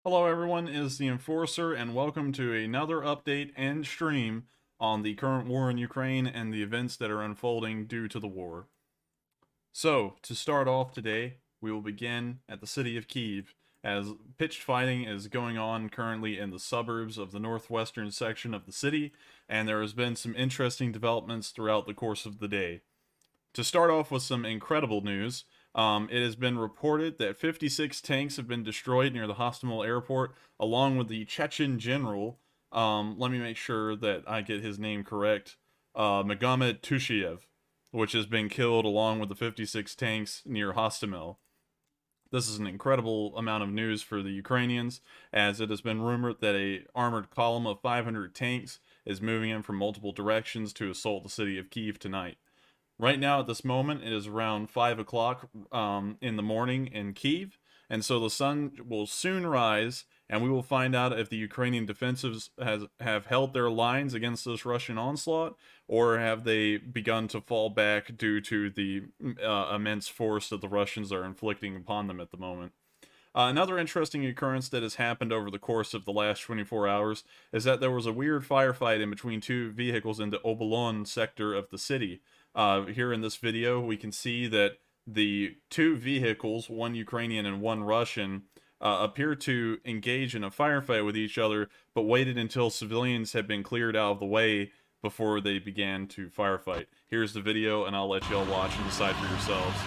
Hello everyone, it is the Enforcer, and welcome to another update and stream on the current war in Ukraine and the events that are unfolding due to the war. So, to start off today, we will begin at the city of Kyiv, as pitched fighting is going on currently in the suburbs of the northwestern section of the city, and there has been some interesting developments throughout the course of the day. To start off with some incredible news, it has been reported that 56 tanks have been destroyed near the Hostomel airport, along with the Chechen general. Let me make sure that I get his name correct. Magomed Tushiev, which has been killed along with the 56 tanks near Hostomel. This is an incredible amount of news for the Ukrainians, as it has been rumored that a armored column of 500 tanks is moving in from multiple directions to assault the city of Kyiv tonight. Right now, at this moment, it is around 5 o'clock in the morning in Kyiv, and so the sun will soon rise, and we will find out if the Ukrainian defensives have held their lines against this Russian onslaught, or have they begun to fall back due to the immense force that the Russians are inflicting upon them at the moment. Another interesting occurrence that has happened over the course of the last 24 hours is that there was a weird firefight in between two vehicles in the Obolon sector of the city. Here in this video, we can see that the two vehicles, one Ukrainian and one Russian, appear to engage in a firefight with each other, but waited until civilians had been cleared out of the way before they began to firefight. Here's the video, and I'll let y'all watch and decide for yourselves.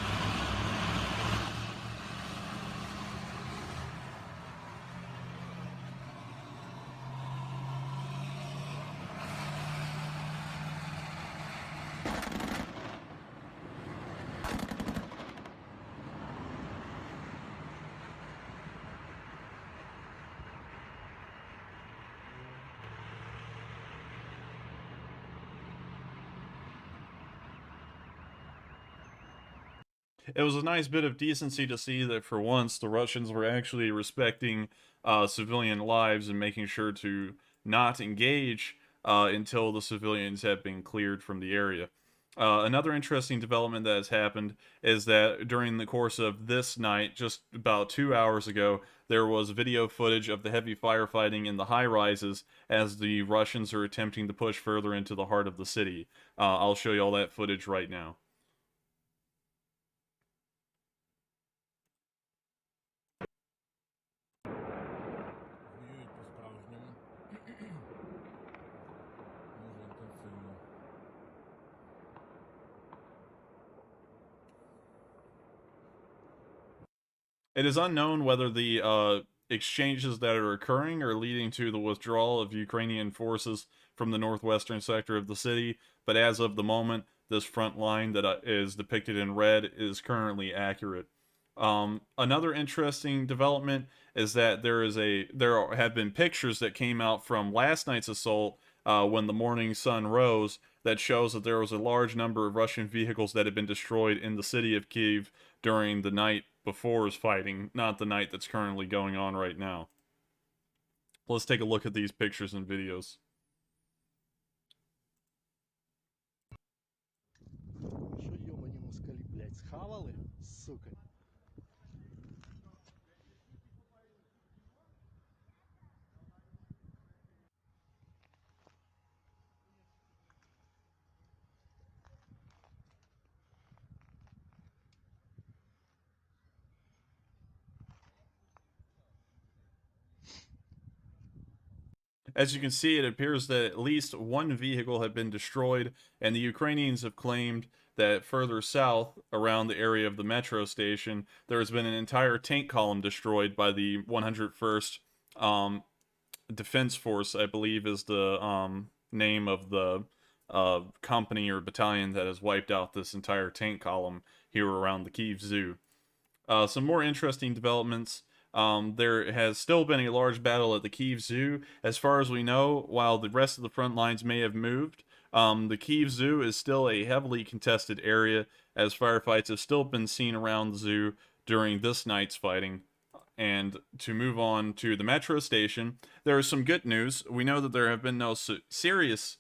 It was a nice bit of decency to see that for once the Russians were actually respecting civilian lives and making sure to not engage until the civilians had been cleared from the area. Another interesting development that has happened is that during the course of this night, just about 2 hours ago, there was video footage of the heavy firefighting in the high rises as the Russians are attempting to push further into the heart of the city. I'll show you all that footage right now. Воюють по-справжньому. Дуже інтенсивно. It is unknown whether the exchanges that are occurring are leading to the withdrawal of Ukrainian forces from the northwestern sector of the city, but as of the moment, this front line that is depicted in red is currently accurate. Another interesting development is that there have been pictures that came out from last night's assault when the morning sun rose that shows that there was a large number of Russian vehicles that had been destroyed in the city of Kyiv during the night before's fighting, not the night that's currently going on right now. Let's take a look at these pictures and videos. Що йобані москалі, блядь, схавали? Сука. As you can see, it appears that at least one vehicle had been destroyed, and the Ukrainians have claimed that further south, around the area of the metro station, there has been an entire tank column destroyed by the 101st Defense Force, I believe is the name of the company or battalion that has wiped out this entire tank column here around the Kyiv Zoo. Some more interesting developments. There has still been a large battle at the Kyiv Zoo. As far as we know, while the rest of the front lines may have moved, the Kyiv Zoo is still a heavily contested area, as firefights have still been seen around the zoo during this night's fighting. And to move on to the metro station, there is some good news. We know that there have been no serious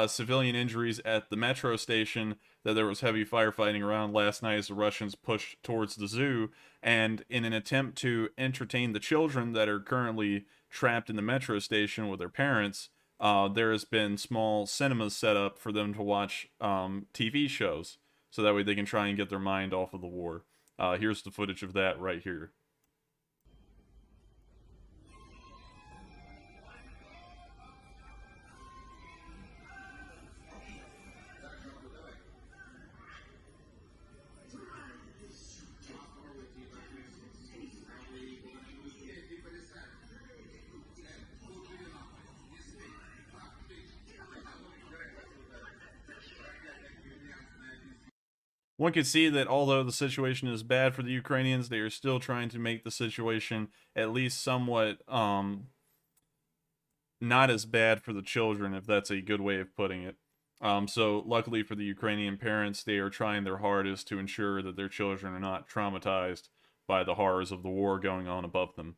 civilian injuries at the metro station that there was heavy firefighting around last night as the Russians pushed towards the zoo. And in an attempt to entertain the children that are currently trapped in the metro station with their parents, there has been small cinemas set up for them to watch TV shows, so that way they can try and get their mind off of the war. Here's the footage of that right here. One can see that although the situation is bad for the Ukrainians, they are still trying to make the situation at least somewhat not as bad for the children, if that's a good way of putting it. So luckily for the Ukrainian parents, they are trying their hardest to ensure that their children are not traumatized by the horrors of the war going on above them.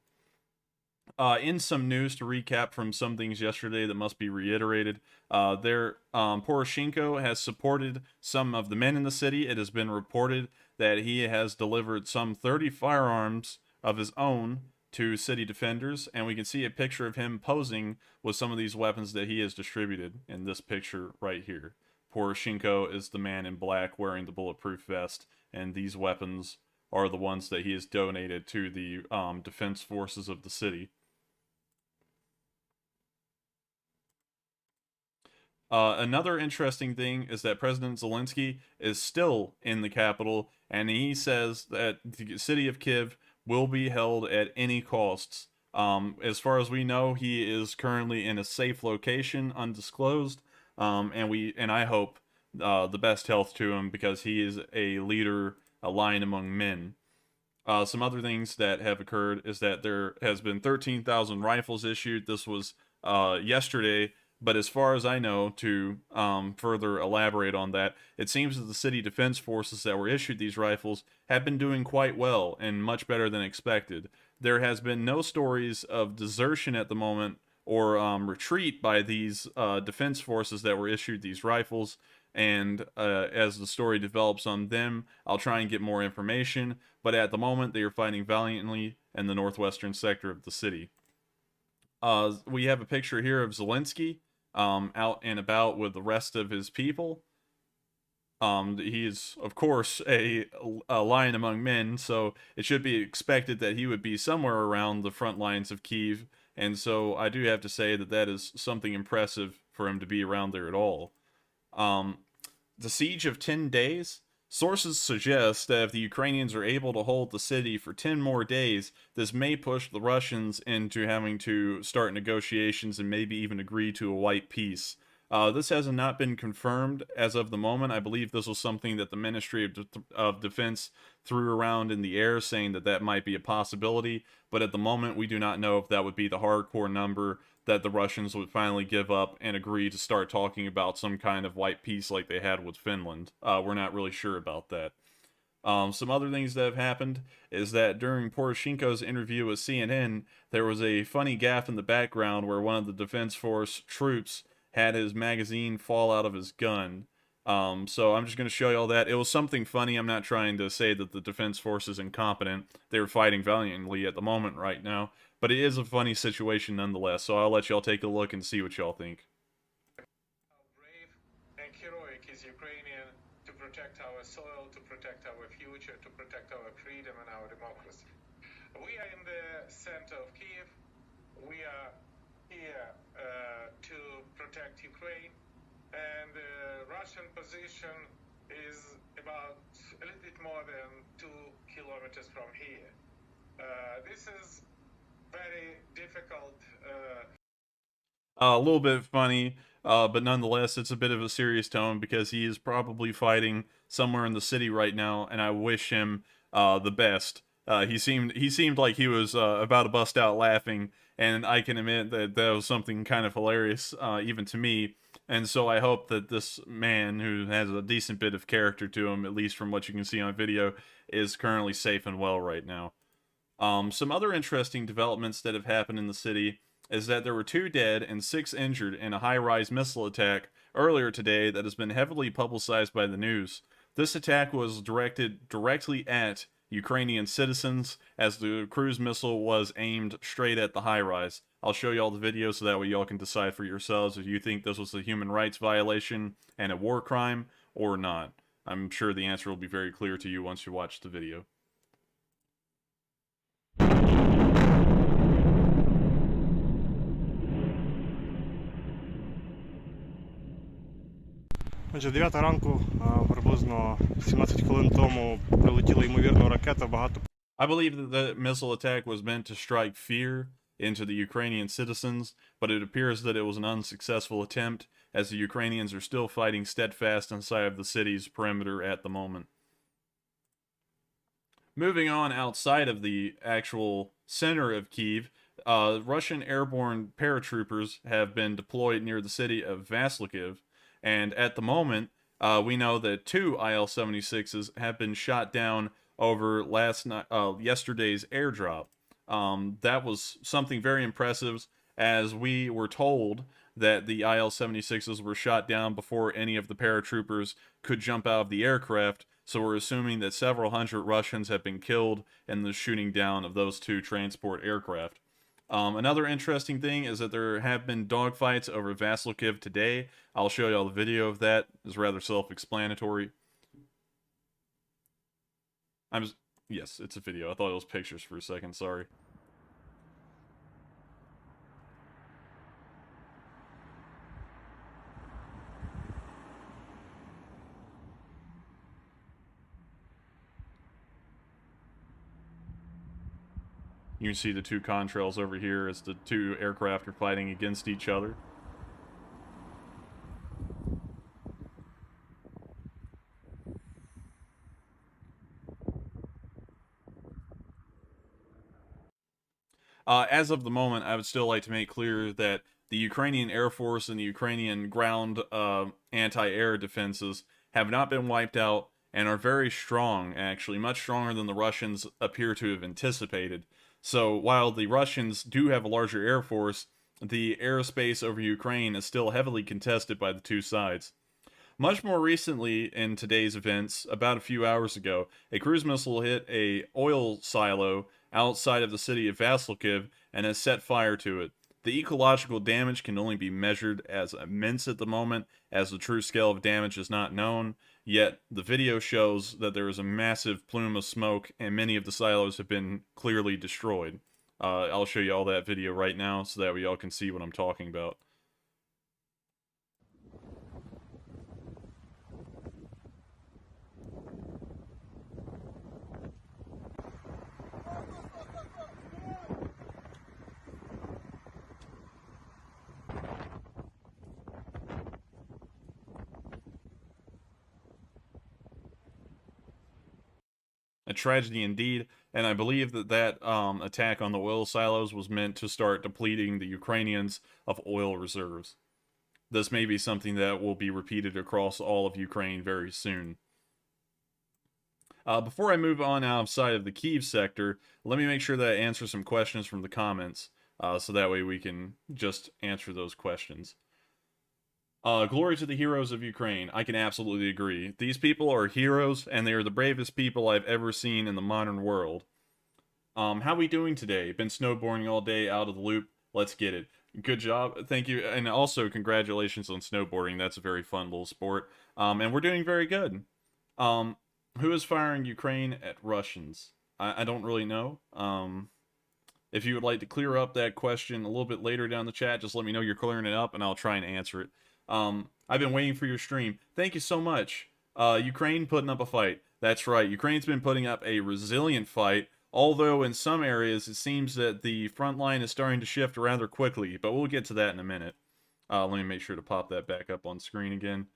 In some news to recap from some things yesterday that must be reiterated, Poroshenko has supported some of the men in the city. It has been reported that he has delivered some 30 firearms of his own to city defenders, and we can see a picture of him posing with some of these weapons that he has distributed in this picture right here. Poroshenko is the man in black wearing the bulletproof vest, and these weapons are the ones that he has donated to the defense forces of the city. Another interesting thing is that President Zelensky is still in the capital, and he says that the city of Kyiv will be held at any costs. As far as we know, he is currently in a safe location, undisclosed, and I hope the best health to him, because he is a leader, a lion among men. Some other things that have occurred is that there has been 13,000 rifles issued. This was yesterday. But as far as I know, to further elaborate on that, it seems that the city defense forces that were issued these rifles have been doing quite well and much better than expected. There has been no stories of desertion at the moment or retreat by these defense forces that were issued these rifles. And as the story develops on them, I'll try and get more information. But at the moment, they are fighting valiantly in the northwestern sector of the city. We have a picture here of Zelensky out and about with the rest of his people. He is, of course, a lion among men, so it should be expected that he would be somewhere around the front lines of Kyiv, and so I do have to say that that is something impressive for him to be around there at all. The siege of 10 days? Sources suggest that if the Ukrainians are able to hold the city for 10 more days, this may push the Russians into having to start negotiations and maybe even agree to a white peace. This has not been confirmed as of the moment. I believe this was something that the Ministry of Defense threw around in the air, saying that that might be a possibility, but at the moment we do not know if that would be the hardcore number that the Russians would finally give up and agree to start talking about some kind of white peace like they had with Finland. We're not really sure about that. Some other things that have happened is that during Poroshenko's interview with CNN, there was a funny gaffe in the background where one of the Defense Force troops had his magazine fall out of his gun. So I'm just going to show you all that. It was something funny. I'm not trying to say that the Defense Force is incompetent. They're fighting valiantly at the moment right now. But it is a funny situation nonetheless, so I'll let y'all take a look and see what y'all think. How brave and heroic is Ukrainian to protect our soil, to protect our future, to protect our freedom and our democracy. We are in the center of Kyiv. We are here to protect Ukraine, and the Russian position is about a little bit more than 2 kilometers from here. This is very difficult. A little bit funny, but nonetheless, it's a bit of a serious tone because he is probably fighting somewhere in the city right now, and I wish him the best. He seemed like he was about to bust out laughing, and I can admit that that was something kind of hilarious, even to me. And so I hope that this man, who has a decent bit of character to him, at least from what you can see on video, is currently safe and well right now. Some other interesting developments that have happened in the city is that there were 2 dead and 6 injured in a high-rise missile attack earlier today that has been heavily publicized by the news. This attack was directed directly at Ukrainian citizens, as the cruise missile was aimed straight at the high-rise. I'll show you all the video so that way y'all can decide for yourselves if you think this was a human rights violation and a war crime or not. I'm sure the answer will be very clear to you once you watch the video. Отже, 9 ранку, приблизно 17 хвилин тому прилетіла ймовірно ракета, багато. I believe that the missile attack was meant to strike fear into the Ukrainian citizens, but it appears that it was an unsuccessful attempt, as the Ukrainians are still fighting steadfast inside of the city's perimeter at the moment. Moving on outside of the actual center of Kyiv, Russian airborne paratroopers have been deployed near the city of Ivankiv, and at the moment, we know that 2 IL-76s have been shot down over yesterday's airdrop. That was something very impressive, as we were told that the IL-76s were shot down before any of the paratroopers could jump out of the aircraft, so we're assuming that several hundred Russians have been killed in the shooting down of those 2 transport aircraft. Another interesting thing is that there have been dogfights over Vasilkiv today. I'll show you all the video of that. It's rather self-explanatory. Yes, it's a video. I thought it was pictures for a second, sorry. You can see the 2 contrails over here as the 2 aircraft are fighting against each other. As of the moment, I would still like to make clear that the Ukrainian Air Force and the Ukrainian ground anti-air defenses have not been wiped out and are very strong, actually, much stronger than the Russians appear to have anticipated. So while the Russians do have a larger air force, the airspace over Ukraine is still heavily contested by the 2 sides. Much more recently in today's events, about a few hours ago, a cruise missile hit a oil silo outside of the city of Vasilkiv and has set fire to it. The ecological damage can only be measured as immense at the moment, as the true scale of damage is not known, yet the video shows that there is a massive plume of smoke and many of the silos have been clearly destroyed. I'll show you all that video right now so that we all can see what I'm talking about. A tragedy indeed, and I believe that attack on the oil silos was meant to start depleting the Ukrainians of oil reserves. This may be something that will be repeated across all of Ukraine very soon. Before I move on outside of the Kyiv sector, let me make sure that I answer some questions from the comments, so that way we can just answer those questions. Glory to the heroes of Ukraine. I can absolutely agree. These people are heroes, and they are the bravest people I've ever seen in the modern world. How we doing today? Been snowboarding all day, out of the loop. Let's get it. Good job. Thank you. And also, congratulations on snowboarding. That's a very fun little sport. And we're doing very good. Who is firing Ukraine at Russians? I don't really know. If you would like to clear up that question a little bit later down the chat, just let me know you're clearing it up, and I'll try and answer it. I've been waiting for your stream. Thank you so much. Ukraine putting up a fight. That's right. Ukraine's been putting up a resilient fight, although in some areas it seems that the front line is starting to shift rather quickly, but we'll get to that in a minute. Let me make sure to pop that back up on screen again.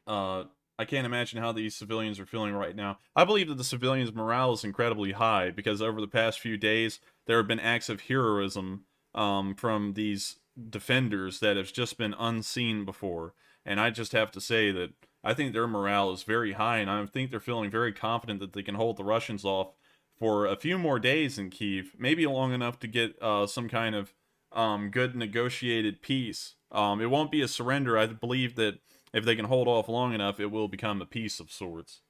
I can't imagine how these civilians are feeling right now. I believe that the civilians' morale is incredibly high because over the past few days, there have been acts of heroism from these defenders that have just been unseen before. And I just have to say that I think their morale is very high, and I think they're feeling very confident that they can hold the Russians off for a few more days in Kyiv, maybe long enough to get some kind of good negotiated peace. It won't be a surrender. I believe that if they can hold off long enough, it will become a peace of sorts.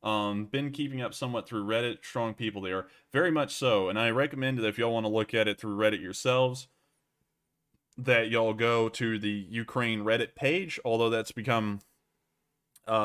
Been keeping up somewhat through Reddit. Strong people there. Very much so. And I recommend that if y'all want to look at it through Reddit yourselves, that y'all go to the Ukraine Reddit page, although that's become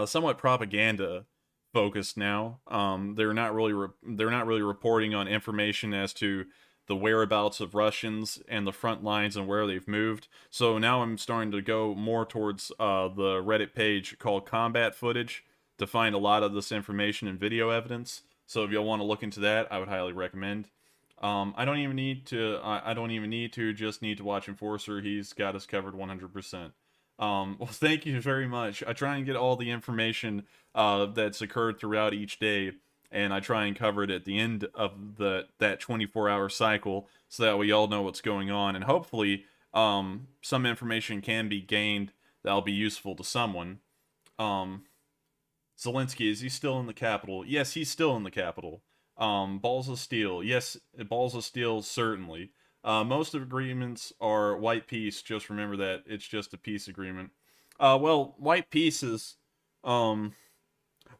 somewhat propaganda focused now. They're not really reporting on information as to the whereabouts of Russians and the front lines and where they've moved. So now I'm starting to go more towards the Reddit page called Combat Footage to find a lot of this information and video evidence. So if y'all want to look into that, I would highly recommend. I don't even need to. I don't even need to. Just need to watch Enforcer. He's got us covered 100%. Well, thank you very much. I try and get all the information that's occurred throughout each day, and I try and cover it at the end of that 24-hour cycle, so that we all know what's going on, and hopefully, some information can be gained that'll be useful to someone. Zelensky, is he still in the capital? Yes, he's still in the capital. Balls of Steel. Yes, Balls of Steel, certainly. Most of agreements are white peace. Just remember that. It's just a peace agreement. Well, white peace is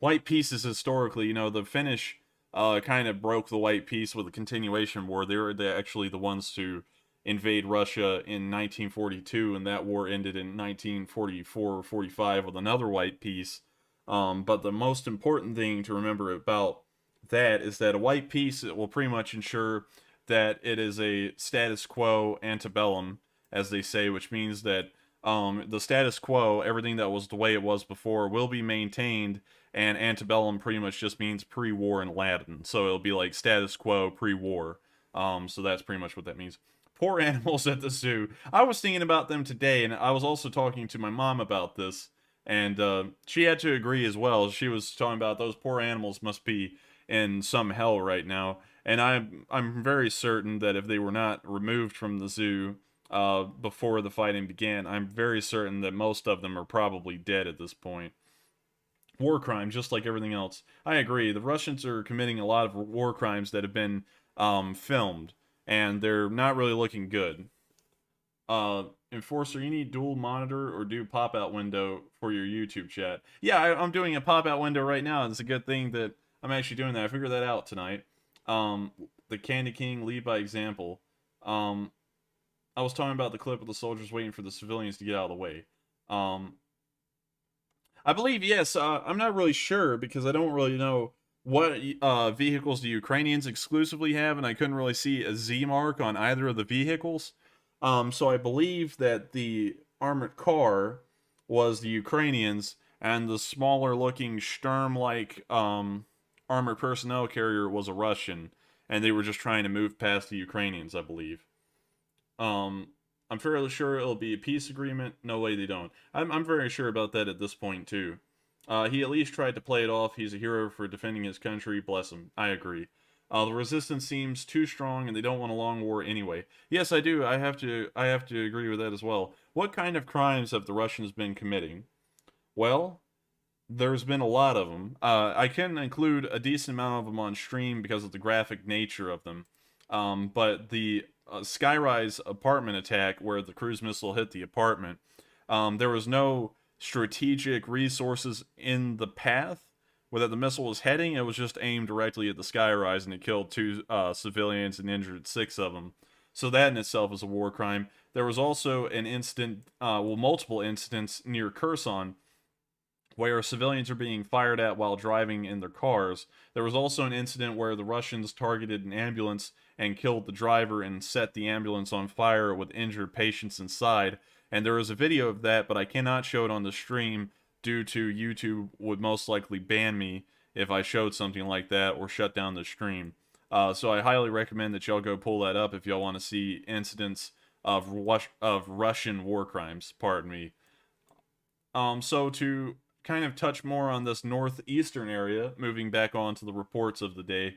historically, the Finnish kind of broke the white peace with a continuation war. They were actually the ones to invade Russia in 1942, and that war ended in 1944 or 45 with another white peace. But the most important thing to remember about that is that a white peace, it will pretty much ensure that it is a status quo antebellum, as they say, which means that the status quo, everything that was the way it was before, will be maintained, and antebellum pretty much just means pre-war in Latin. So it'll be like status quo pre-war. So that's pretty much what that means. Poor animals at the zoo. I was thinking about them today, and I was also talking to my mom about this, and she had to agree as well. She was talking about those poor animals must be in some hell right now, and I'm very certain that if they were not removed from the zoo before the fighting began, I'm very certain that most of them are probably dead at this point. War crime, just like everything else. I agree. The Russians are committing a lot of war crimes that have been filmed, and they're not really looking good. Enforcer, you need dual monitor or do pop-out window for your YouTube chat. Yeah, I'm doing a pop-out window right now, and it's a good thing that I'm actually doing that. I figured that out tonight. The Candy King, lead by example. I was talking about the clip of the soldiers waiting for the civilians to get out of the way. I believe, yes. I'm not really sure because I don't really know what vehicles the Ukrainians exclusively have, and I couldn't really see a Z mark on either of the vehicles. So I believe that the armored car was the Ukrainians, and the smaller looking Sturm-like armored personnel carrier was a Russian, and they were just trying to move past the Ukrainians, I believe. I'm fairly sure it'll be a peace agreement. No way they don't. I'm very sure about that at this point, too. He at least tried to play it off. He's a hero for defending his country. Bless him. I agree. The resistance seems too strong, and they don't want a long war anyway. Yes, I do. I have to agree with that as well. What kind of crimes have the Russians been committing? Well, there's been a lot of them. I can include a decent amount of them on stream because of the graphic nature of them. But the Skyrise apartment attack, where the cruise missile hit the apartment, there was no strategic resources in the path where the missile was heading. It was just aimed directly at the Skyrise, and it killed 2 civilians and injured 6 of them. So that in itself is a war crime. There was also an incident, multiple incidents near Kherson, where civilians are being fired at while driving in their cars. There was also an incident where the Russians targeted an ambulance and killed the driver and set the ambulance on fire with injured patients inside. And there is a video of that, but I cannot show it on the stream due to YouTube would most likely ban me if I showed something like that or shut down the stream. So I highly recommend that y'all go pull that up if y'all want to see incidents of Russian war crimes, pardon me. So to kind of touch more on this northeastern area, moving back on to the reports of the day.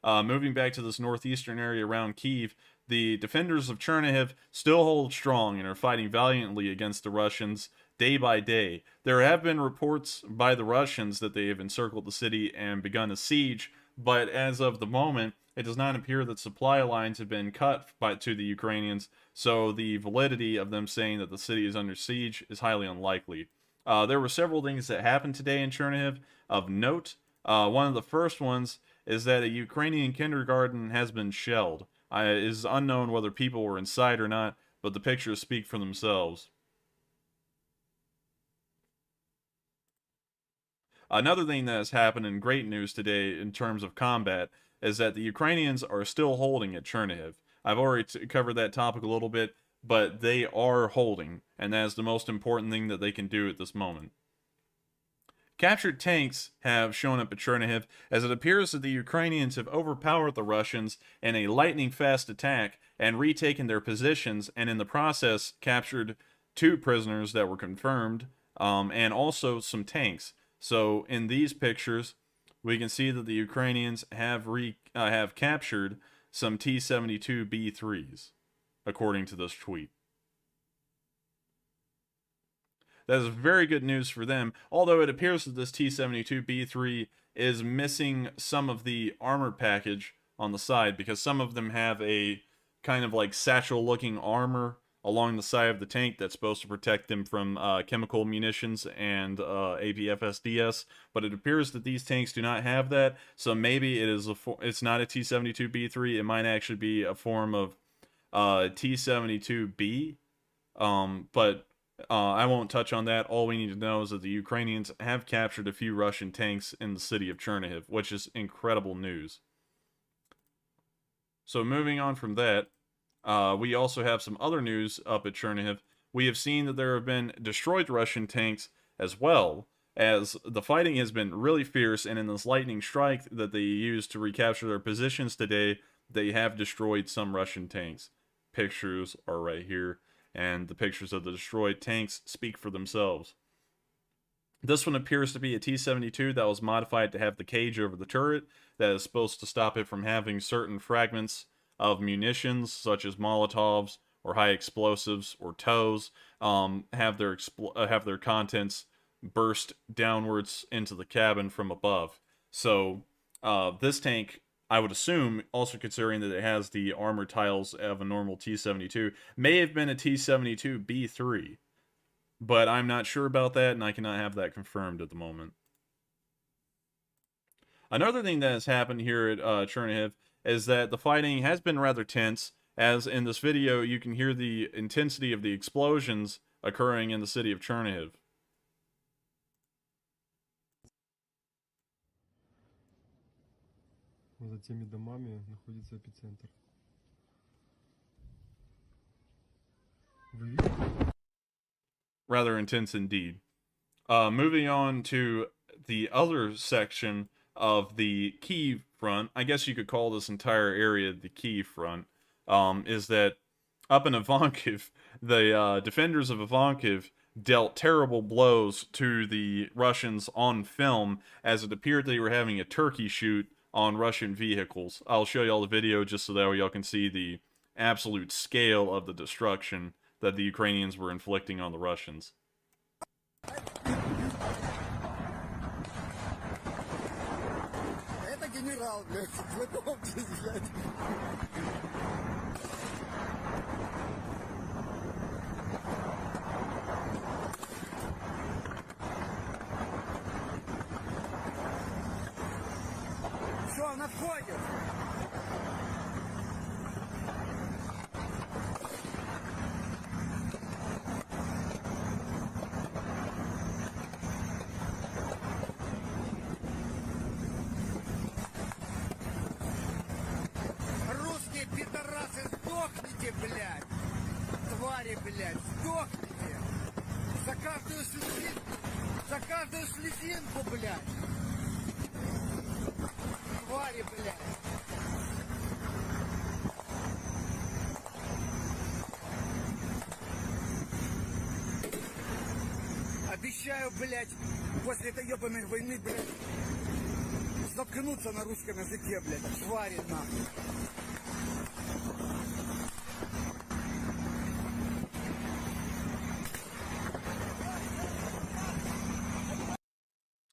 Moving back to this northeastern area around Kyiv, the defenders of Chernihiv still hold strong and are fighting valiantly against the Russians day by day. There have been reports by the Russians that they have encircled the city and begun a siege, but as of the moment, it does not appear that supply lines have been cut to the Ukrainians, so the validity of them saying that the city is under siege is highly unlikely. There were several things that happened today in Chernihiv of note. One of the first ones is that a Ukrainian kindergarten has been shelled. It is unknown whether people were inside or not, but the pictures speak for themselves. Another thing that has happened in great news today in terms of combat is that the Ukrainians are still holding at Chernihiv. I've already covered that topic a little bit, but they are holding, and that is the most important thing that they can do at this moment. Captured tanks have shown up at Chernihiv, as it appears that the Ukrainians have overpowered the Russians in a lightning-fast attack and retaken their positions, and in the process captured 2 prisoners that were confirmed, and also some tanks. So in these pictures, we can see that the Ukrainians have captured some T-72B3s, according to this tweet. That is very good news for them, although it appears that this T-72B3 is missing some of the armor package on the side, because some of them have a kind of like satchel-looking armor along the side of the tank that's supposed to protect them from chemical munitions and APFSDS, but it appears that these tanks do not have that, so maybe it's not a T-72B3, it might actually be a form of T-72B, but I won't touch on that. All we need to know is that the Ukrainians have captured a few Russian tanks in the city of Chernihiv, which is incredible news. So moving on from that, we also have some other news up at Chernihiv. We have seen that there have been destroyed Russian tanks as well, as the fighting has been really fierce, and in this lightning strike that they used to recapture their positions today, they have destroyed some Russian tanks. Pictures are right here, and the pictures of the destroyed tanks speak for themselves. This one appears to be a T-72 that was modified to have the cage over the turret that is supposed to stop it from having certain fragments of munitions, such as Molotovs or high explosives or TOWs, have their contents burst downwards into the cabin from above. So this tank, I would assume, also considering that it has the armor tiles of a normal T-72, may have been a T-72B3. But I'm not sure about that, and I cannot have that confirmed at the moment. Another thing that has happened here at Chernihiv is that the fighting has been rather tense, as in this video you can hear the intensity of the explosions occurring in the city of Chernihiv. За теми домами находится эпицентр. Вы видите? Rather intense indeed. Moving on to the other section of the Kyiv front, I guess you could call this entire area the Kyiv front, is that up in Ivankiv, the defenders of Ivankiv dealt terrible blows to the Russians on film, as it appeared they were having a turkey shoot on Russian vehicles. I'll show y'all the video just so that way y'all can see the absolute scale of the destruction that the Ukrainians were inflicting on the Russians. Это генерал, блядь, знакомьтесь, блядь. Все, он отходит. Русские пидорасы, сдохните, блядь! Твари, блядь, сдохните! За каждую слезинку, блядь! Твари, блядь! Обещаю, блядь, после этой ебаной войны, блядь, заткнуться на русском языке, блядь, твари, нахуй.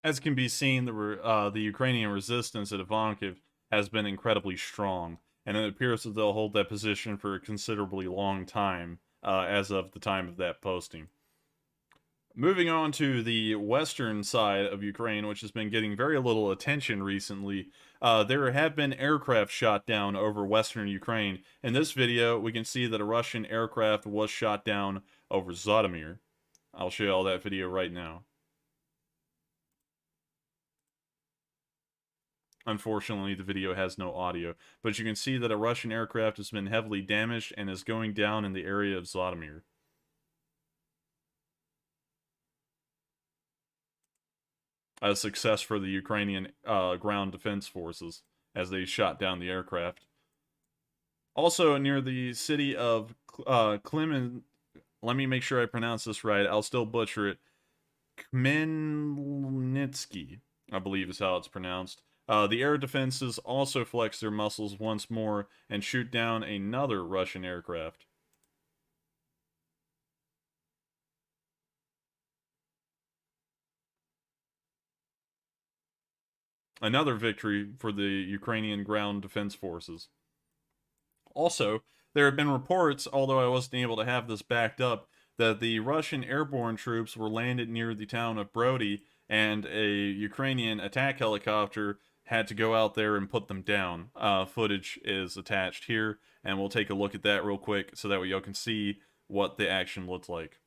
As can be seen, the Ukrainian resistance at Ivankiv has been incredibly strong, and it appears that they'll hold that position for a considerably long time, as of the time of that posting. Moving on to the western side of Ukraine, which has been getting very little attention recently, there have been aircraft shot down over western Ukraine. In this video, we can see that a Russian aircraft was shot down over Zhytomyr. I'll show you all that video right now. Unfortunately, the video has no audio, but you can see that a Russian aircraft has been heavily damaged and is going down in the area of Zhytomyr. A success for the Ukrainian ground defense forces as they shot down the aircraft. Also, near the city of Klemen, let me make sure I pronounce this right. I'll still butcher it. Khmelnytsky, I believe is how it's pronounced. The air defenses also flex their muscles once more and shoot down another Russian aircraft. Another victory for the Ukrainian ground defense forces. Also, there have been reports, although I wasn't able to have this backed up, that the Russian airborne troops were landed near the town of Brody, and a Ukrainian attack helicopter had to go out there and put them down. Footage is attached here, and we'll take a look at that real quick so that way y'all can see what the action looked like.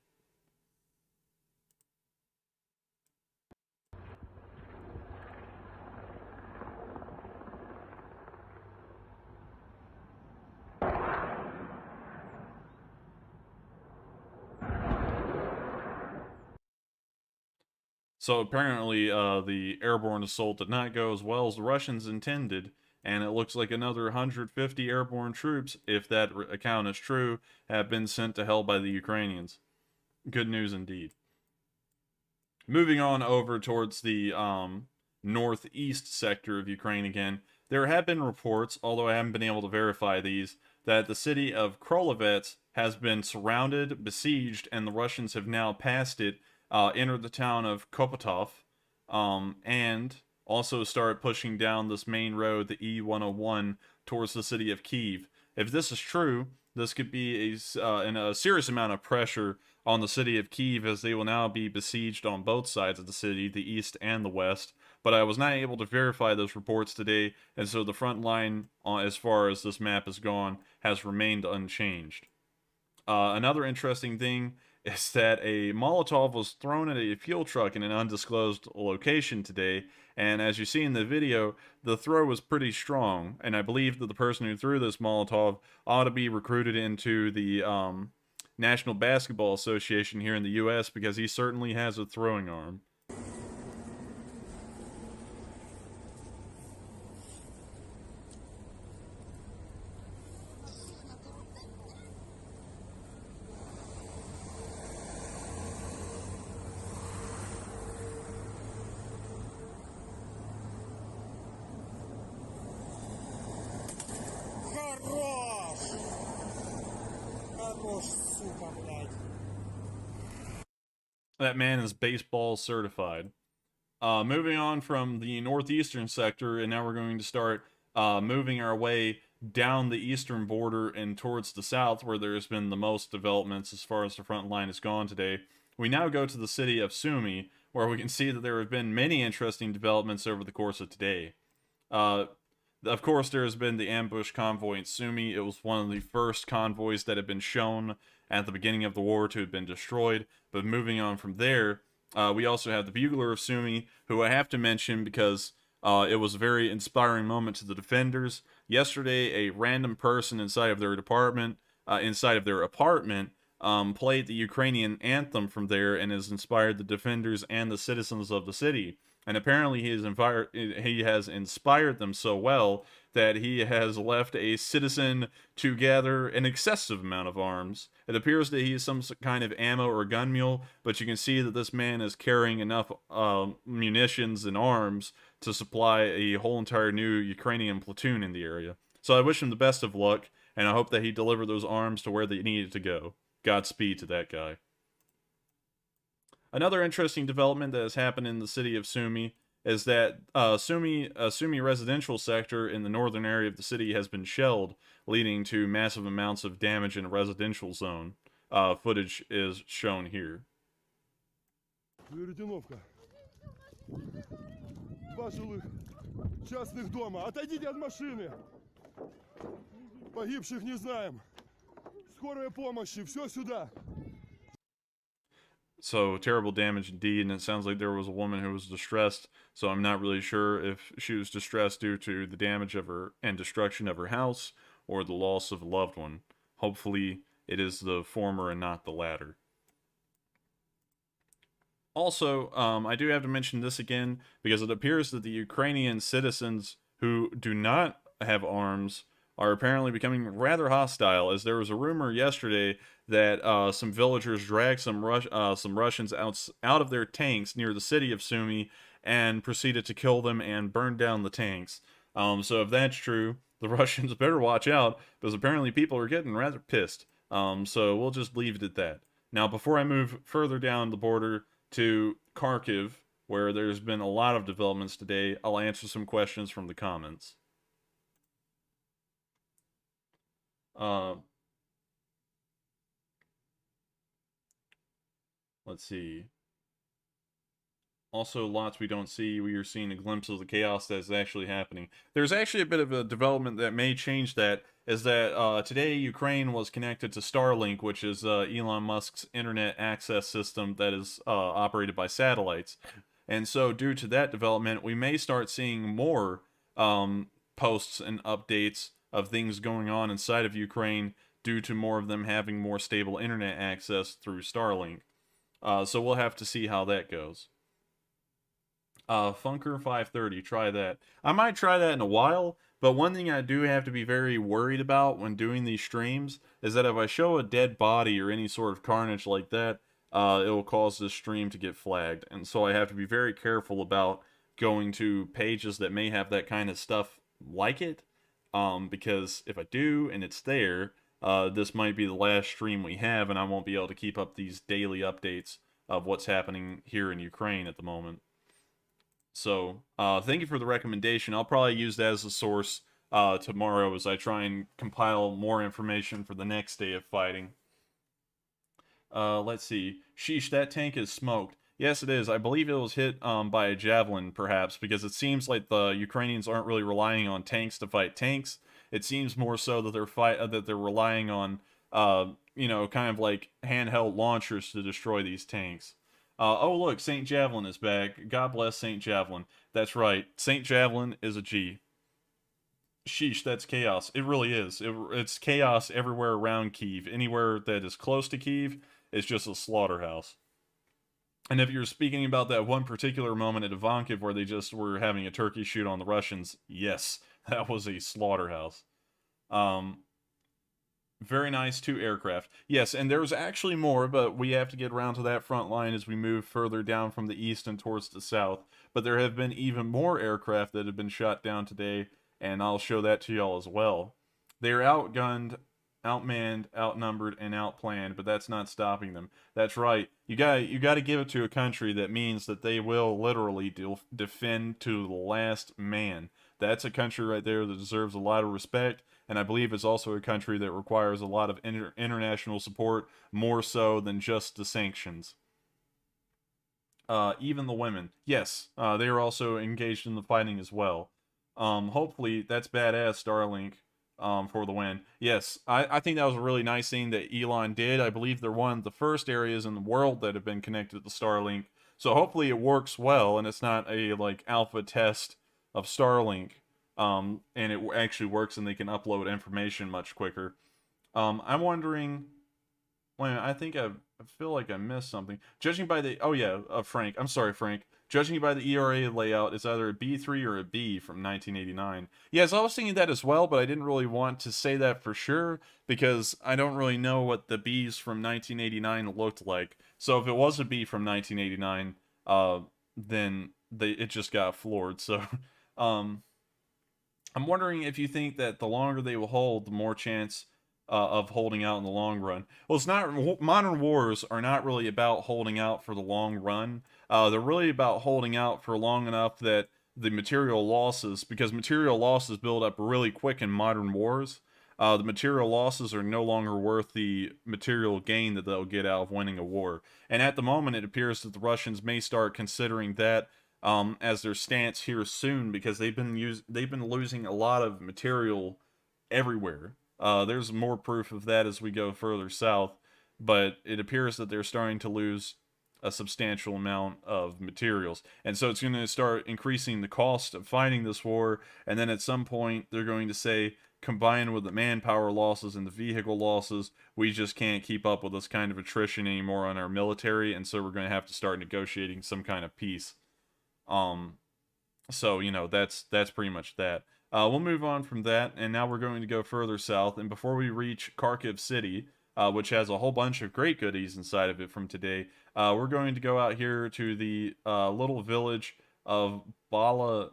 So apparently, the airborne assault did not go as well as the Russians intended, and it looks like another 150 airborne troops, if that account is true, have been sent to hell by the Ukrainians. Good news indeed. Moving on over towards the northeast sector of Ukraine again, there have been reports, although I haven't been able to verify these, that the city of Krolovets has been surrounded, besieged, and the Russians have now passed it, entered the town of Kopotov, and also started pushing down this main road, the E101, towards the city of Kyiv. If this is true, this could be a serious amount of pressure on the city of Kyiv, as they will now be besieged on both sides of the city, the east and the west. But I was not able to verify those reports today, and so the front line, as far as this map has gone, has remained unchanged. Another interesting thing is that a Molotov was thrown at a fuel truck in an undisclosed location today, and as you see in the video, the throw was pretty strong, and I believe that the person who threw this Molotov ought to be recruited into the National Basketball Association here in the U.S. because he certainly has a throwing arm. That man is baseball certified. Moving on from the northeastern sector, and now we're going to start moving our way down the eastern border and towards the south, where there's been the most developments as far as the front line has gone today. We now go to the city of Sumy, where we can see that there have been many interesting developments over the course of today. Of course, there has been the ambush convoy in Sumy. It was one of the first convoys that had been shown at the beginning of the war to have been destroyed. But moving on from there, we also have the bugler of Sumy, who I have to mention because it was a very inspiring moment to the defenders. Yesterday, a random person inside of their apartment, played the Ukrainian anthem from there and has inspired the defenders and the citizens of the city. And apparently he has inspired them so well that he has left a citizen to gather an excessive amount of arms. It appears that he is some kind of ammo or gun mule, but you can see that this man is carrying enough munitions and arms to supply a whole entire new Ukrainian platoon in the area. So I wish him the best of luck, and I hope that he delivered those arms to where they needed to go. Godspeed to that guy. Another interesting development that has happened in the city of Sumy is that Sumy residential sector in the northern area of the city has been shelled, leading to massive amounts of damage in a residential zone. Footage is shown here. Веретеновка. Два жилых частных дома. Отойдите от машины. Погибших не знаем. Скорая помощи. Все сюда. So terrible damage indeed, and it sounds like there was a woman who was distressed, so I'm not really sure if she was distressed due to the damage of her and destruction of her house or the loss of a loved one. Hopefully it is the former and not the latter. Also, I do have to mention this again because it appears that the Ukrainian citizens who do not have arms are apparently becoming rather hostile, as there was a rumor yesterday that some villagers dragged some Russians out of their tanks near the city of Sumy and proceeded to kill them and burn down the tanks. So if that's true, the Russians better watch out, because apparently people are getting rather pissed. So we'll just leave it at that. Now, before I move further down the border to Kharkiv, where there's been a lot of developments today, I'll answer some questions from the comments. Let's see. Also, lots we don't see. We are seeing a glimpse of the chaos that is actually happening. There's actually a bit of a development that may change that, is that today Ukraine was connected to Starlink, which is Elon Musk's internet access system that is operated by satellites. And so due to that development, we may start seeing more posts and updates of things going on inside of Ukraine due to more of them having more stable internet access through Starlink. So we'll have to see how that goes. Funker 530, try that. I might try that in a while, but one thing I do have to be very worried about when doing these streams is that if I show a dead body or any sort of carnage like that, it will cause this stream to get flagged. And so I have to be very careful about going to pages that may have that kind of stuff like it. Because if I do and it's there, this might be the last stream we have, and I won't be able to keep up these daily updates of what's happening here in Ukraine at the moment. So, thank you for the recommendation. I'll probably use that as a source tomorrow as I try and compile more information for the next day of fighting. Let's see. Sheesh, that tank is smoked. Yes, it is. I believe it was hit by a javelin, perhaps, because it seems like the Ukrainians aren't really relying on tanks to fight tanks. It seems more so that they're relying on, kind of like handheld launchers to destroy these tanks. Oh, look, St. Javelin is back. God bless St. Javelin. That's right. St. Javelin is a G. Sheesh, that's chaos. It really is. It's chaos everywhere around Kyiv. Anywhere that is close to Kyiv is just a slaughterhouse. And if you're speaking about that one particular moment at Ivankiv where they just were having a turkey shoot on the Russians, yes, that was a slaughterhouse. Very nice, 2 aircraft. Yes, and there's actually more, but we have to get around to that front line as we move further down from the east and towards the south. But there have been even more aircraft that have been shot down today, and I'll show that to y'all as well. They're outgunned, outmanned, outnumbered, and outplanned, but that's not stopping them. That's right. You got to give it to a country that means that they will literally defend to the last man. That's a country right there that deserves a lot of respect, and I believe it's also a country that requires a lot of international support, more so than just the sanctions. Even the women. Yes, they are also engaged in the fighting as well. Hopefully, that's badass, Starlink, for the win. Yes, I think that was a really nice thing that Elon did. I believe they're one of the first areas in the world that have been connected to Starlink. So hopefully it works well, and it's not a, alpha test of Starlink. And it actually works and they can upload information much quicker. I'm wondering... Wait, I think I feel like I missed something. Judging by the... Oh yeah, Frank. I'm sorry, Frank. Judging by the ERA layout, it's either a B3 or a B from 1989. Yes, I was thinking that as well, but I didn't really want to say that for sure, because I don't really know what the Bs from 1989 looked like. So if it was a B from 1989, then it just got floored. So, I'm wondering if you think that the longer they will hold, the more chance of holding out in the long run. Well, it's not. Modern wars are not really about holding out for the long run. They're really about holding out for long enough that the material losses, because material losses build up really quick in modern wars. The material losses are no longer worth the material gain that they'll get out of winning a war. And at the moment, it appears that the Russians may start considering that as their stance here soon, because they've been losing a lot of material everywhere. There's more proof of that as we go further south, but it appears that they're starting to lose a substantial amount of materials. And so it's going to start increasing the cost of fighting this war, and then at some point they're going to say, combined with the manpower losses and the vehicle losses, we just can't keep up with this kind of attrition anymore on our military, and so we're going to have to start negotiating some kind of peace. So, you know, that's pretty much that. We'll move on from that, and now we're going to go further south, and before we reach Kharkiv City, which has a whole bunch of great goodies inside of it from today, we're going to go out here to the little village of Balaklia.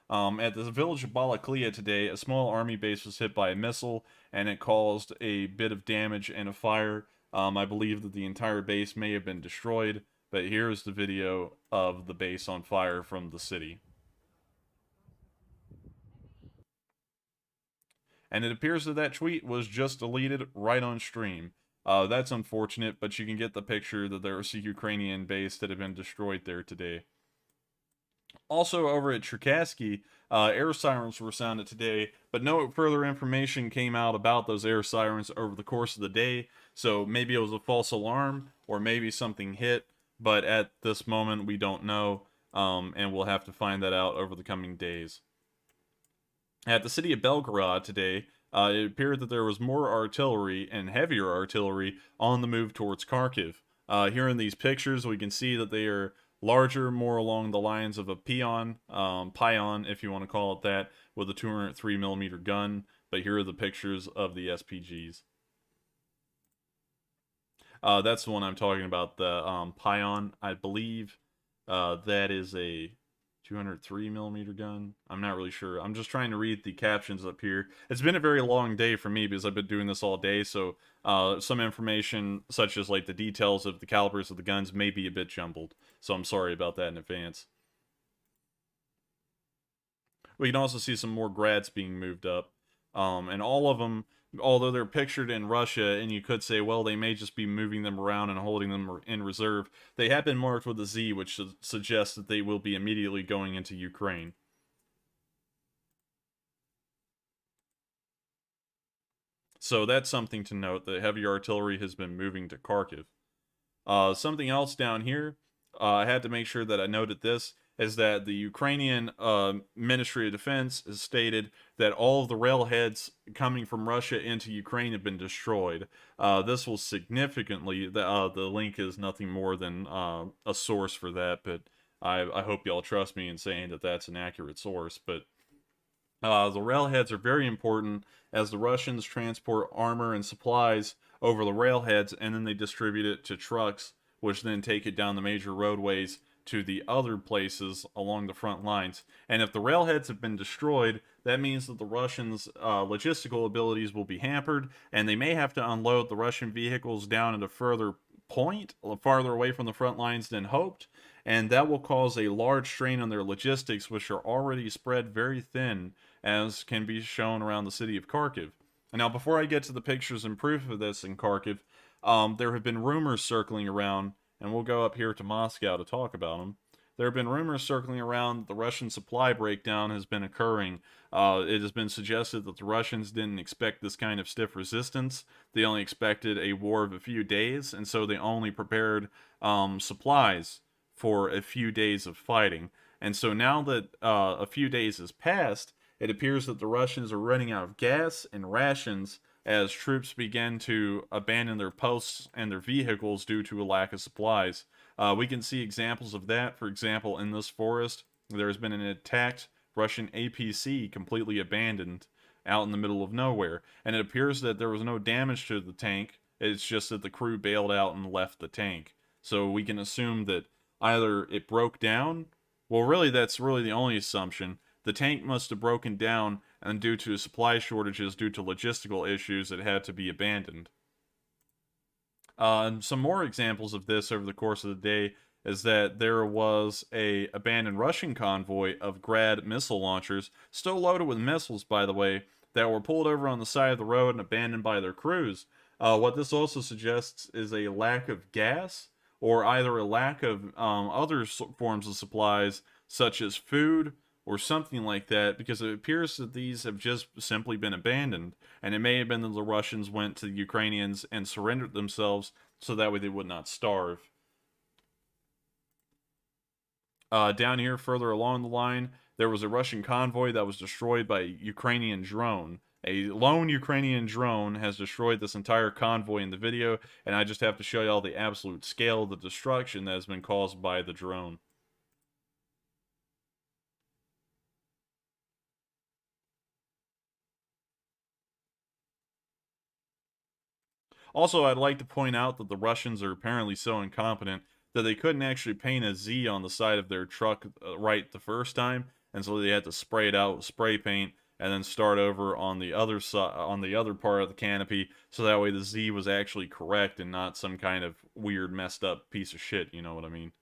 At the village of Balaklia today, a small army base was hit by a missile, and it caused a bit of damage and a fire. I believe that the entire base may have been destroyed, but here's the video of the base on fire from the city. And it appears that that tweet was just deleted right on stream. That's unfortunate, but you can get the picture that there was a Ukrainian base that had been destroyed there today. Also over at Cherkasky, air sirens were sounded today, but no further information came out about those air sirens over the course of the day, so maybe it was a false alarm, or maybe something hit, but at this moment we don't know, and we'll have to find that out over the coming days. At the city of Belgorod today, it appeared that there was more artillery and heavier artillery on the move towards Kharkiv. Here in these pictures, we can see that they are larger, more along the lines of a pion, if you want to call it that, with a 203mm gun. But here are the pictures of the SPGs. That's the one I'm talking about, the pion. I believe that is a 203mm gun. I'm not really sure. I'm just trying to read the captions up here. It's been a very long day for me because I've been doing this all day, so some information such as like the details of the calibers of the guns may be a bit jumbled, so I'm sorry about that in advance. We can also see some more grads being moved up, and all of them, although they're pictured in Russia, and you could say, well, they may just be moving them around and holding them in reserve, they have been marked with a Z, which suggests that they will be immediately going into Ukraine. So that's something to note, that heavy artillery has been moving to Kharkiv. Something else down here, I had to make sure that I noted this, is that the Ukrainian Ministry of Defense has stated that all of the railheads coming from Russia into Ukraine have been destroyed. This will significantly, the link is nothing more than a source for that, but I hope y'all trust me in saying that that's an accurate source. But the railheads are very important as the Russians transport armor and supplies over the railheads, and then they distribute it to trucks, which then take it down the major roadways to the other places along the front lines. And if the railheads have been destroyed, that means that the Russians' logistical abilities will be hampered, and they may have to unload the Russian vehicles down at a further point, farther away from the front lines than hoped, and that will cause a large strain on their logistics, which are already spread very thin, as can be shown around the city of Kharkiv. Now, before I get to the pictures and proof of this in Kharkiv, there have been rumors circling around, and we'll go up here to Moscow to talk about them. There have been rumors circling around that the Russian supply breakdown has been occurring. It has been suggested that the Russians didn't expect this kind of stiff resistance. They only expected a war of a few days, and so they only prepared supplies for a few days of fighting. And so now that a few days has passed, it appears that the Russians are running out of gas and rations as troops begin to abandon their posts and their vehicles due to a lack of supplies. We can see examples of that. For example, in this forest, there has been an attacked Russian APC completely abandoned out in the middle of nowhere. And it appears that there was no damage to the tank. It's just that the crew bailed out and left the tank. So we can assume that either it broke down. Well, really, that's really the only assumption. The tank must have broken down and due to supply shortages due to logistical issues, it had to be abandoned. And some more examples of this over the course of the day is that there was a abandoned Russian convoy of Grad missile launchers, still loaded with missiles, by the way, that were pulled over on the side of the road and abandoned by their crews. What this also suggests is a lack of gas, or either a lack of other forms of supplies, such as food, or something like that, because it appears that these have just simply been abandoned, and it may have been that the Russians went to the Ukrainians and surrendered themselves so that way they would not starve. Down here, further along the line, there was a Russian convoy that was destroyed by a Ukrainian drone. A lone Ukrainian drone has destroyed this entire convoy in the video, and I just have to show you all the absolute scale of the destruction that has been caused by the drone. Also, I'd like to point out that the Russians are apparently so incompetent that they couldn't actually paint a Z on the side of their truck right the first time, and so they had to spray it out with spray paint and then start over on the other side, on the other part of the canopy, so that way the Z was actually correct and not some kind of weird messed up piece of shit, you know what I mean?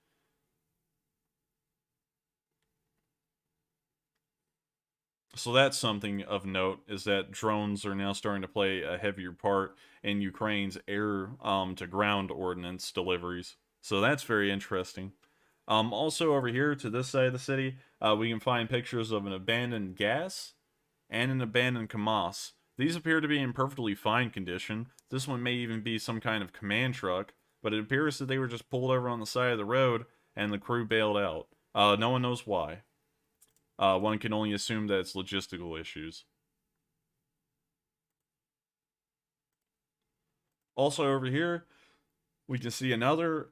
So that's something of note, is that drones are now starting to play a heavier part in Ukraine's air to ground ordnance deliveries. So that's very interesting. Also over here to this side of the city, we can find pictures of an abandoned gas and an abandoned KAMAZ. These appear to be in perfectly fine condition. This one may even be some kind of command truck, but it appears that they were just pulled over on the side of the road and the crew bailed out. No one knows why. One can only assume that it's logistical issues. Also over here, we can see another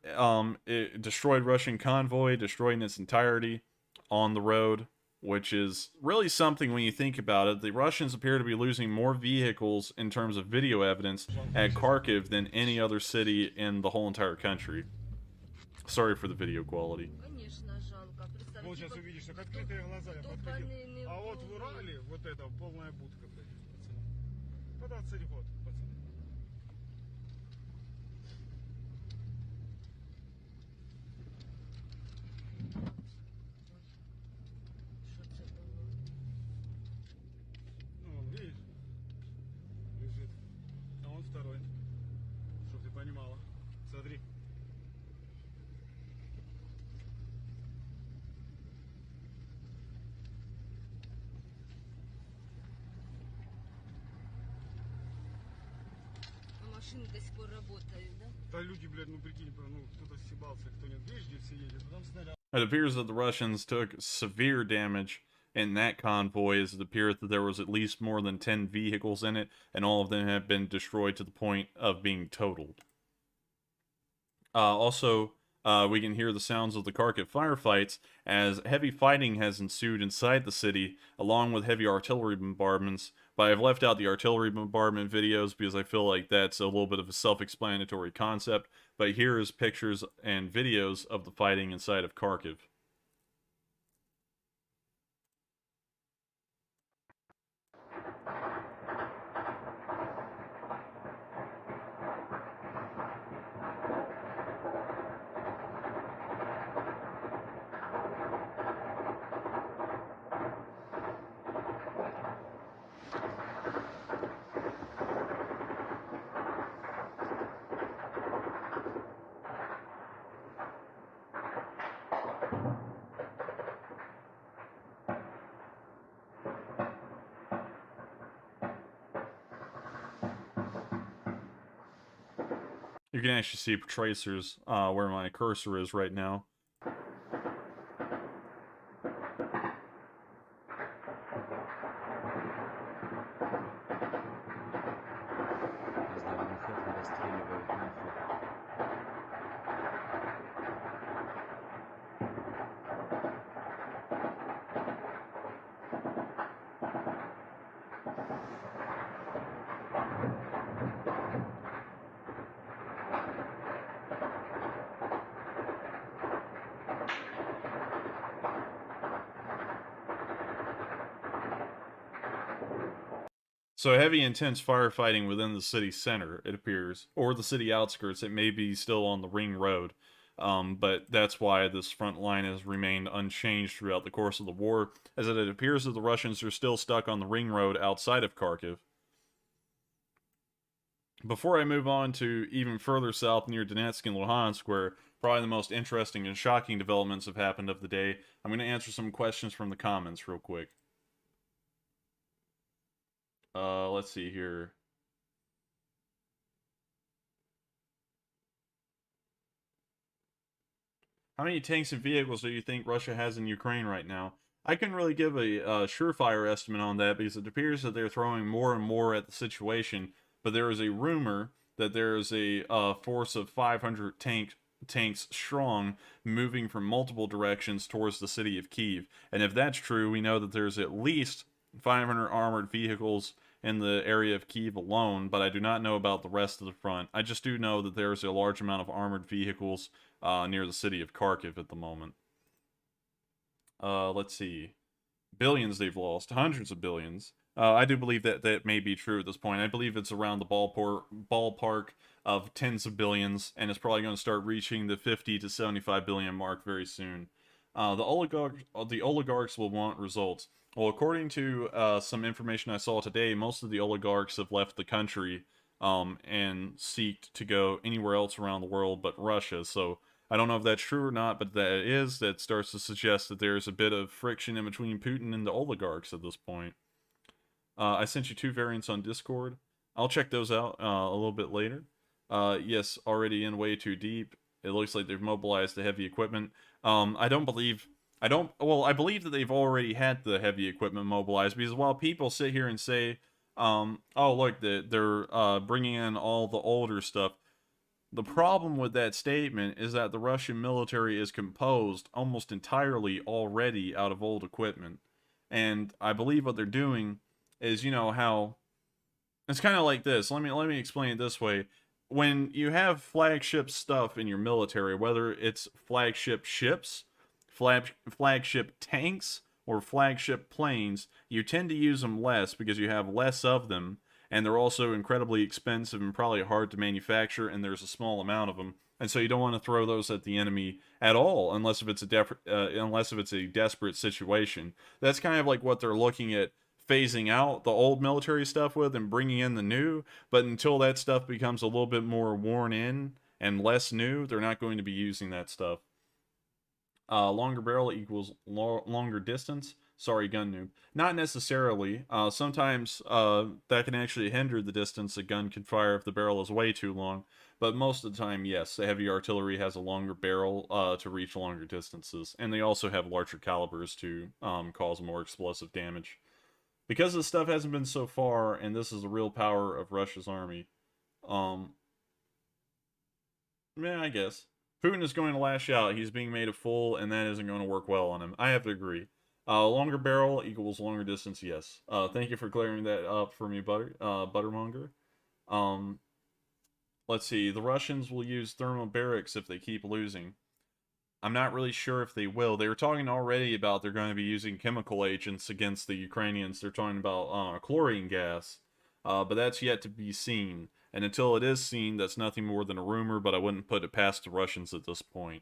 destroyed Russian convoy, destroyed in its entirety on the road, which is really something when you think about it. The Russians appear to be losing more vehicles in terms of video evidence at Kharkiv than any other city in the whole entire country. Sorry for the video quality. Конечно, жалко. Представь, Вот сейчас типа, увидишь, как открытые глаза я подходил. тотальный А вот в Урале вот это полная будка, блядь, пацаны. Под отцерехот, пацаны. Что це було? Ну, вон, видишь, лежит. А он второй, чтоб ты понимала. Смотри. А машины до сих пор работают, да? Да люди, блядь, ну прикинь, ну кто-то съебался, кто нет. Видишь, где все едет, потом снаряд. It appears that the Russians took severe damage in that convoy, as it appeared that there was at least more than 10 vehicles in it, and all of them have been destroyed to the point of being totaled. Also, we can hear the sounds of the Kharkiv firefights, as heavy fighting has ensued inside the city, along with heavy artillery bombardments. But I've left out the artillery bombardment videos because I feel like that's a little bit of a self-explanatory concept. But here is pictures and videos of the fighting inside of Kharkiv. You can actually see tracers where my cursor is right now. So heavy, intense firefighting within the city center, it appears, or the city outskirts. It may be still on the ring road, but that's why this front line has remained unchanged throughout the course of the war, as it appears that the Russians are still stuck on the ring road outside of Kharkiv. Before I move on to even further south near Donetsk and Luhansk, where probably the most interesting and shocking developments have happened of the day, I'm going to answer some questions from the comments real quick. Let's see here. How many tanks and vehicles do you think Russia has in Ukraine right now? I couldn't really give a surefire estimate on that because it appears that they're throwing more and more at the situation, but there is a rumor that there is a force of 500 tanks strong moving from multiple directions towards the city of Kyiv. And if that's true, we know that there's at least 500 armored vehicles in the area of Kyiv alone, but I do not know about the rest of the front. I just do know that there's a large amount of armored vehicles near the city of Kharkiv at the moment. Let's see. Billions they've lost. Hundreds of billions. I do believe that that may be true at this point. I believe it's around the ballpark of tens of billions, and it's probably going to start reaching the 50 to 75 billion mark very soon. The oligarchs will want results. Well, according to some information I saw today, most of the oligarchs have left the country and seeked to go anywhere else around the world but Russia. So I don't know if that's true or not, but that it is. That starts to suggest that there's a bit of friction in between Putin and the oligarchs at this point. I sent you 2 variants on Discord. I'll check those out a little bit later. Yes, already in way too deep. It looks like they've mobilized the heavy equipment. I believe that they've already had the heavy equipment mobilized, because while people sit here and say, oh, look, they're bringing in all the older stuff, the problem with that statement is that the Russian military is composed almost entirely already out of old equipment. And I believe what they're doing is, you know, how it's kind of like this. Let me explain it this way. When you have flagship stuff in your military, whether it's flagship ships, flagship tanks, or flagship planes, you tend to use them less because you have less of them, and they're also incredibly expensive and probably hard to manufacture, and there's a small amount of them, and so you don't want to throw those at the enemy at all, unless if it's a desperate situation. That's kind of like what they're looking at phasing out the old military stuff with and bringing in the new, but until that stuff becomes a little bit more worn in and less new, they're not going to be using that stuff. Longer barrel equals longer distance. Sorry, gun noob. Not necessarily. Sometimes that can actually hinder the distance a gun can fire if the barrel is way too long, but most of the time, yes, the heavy artillery has a longer barrel to reach longer distances, and they also have larger calibers to cause more explosive damage. Because this stuff hasn't been so far, and this is the real power of Russia's army, I guess. Putin is going to lash out. He's being made a fool, and that isn't going to work well on him. I have to agree. Longer barrel equals longer distance, yes. Thank you for clearing that up for me, Buttermonger. Let's see. The Russians will use thermal barracks if they keep losing. I'm not really sure if they will. They were talking already about they're going to be using chemical agents against the Ukrainians. They're talking about chlorine gas, but that's yet to be seen. And until it is seen, that's nothing more than a rumor, but I wouldn't put it past the Russians at this point.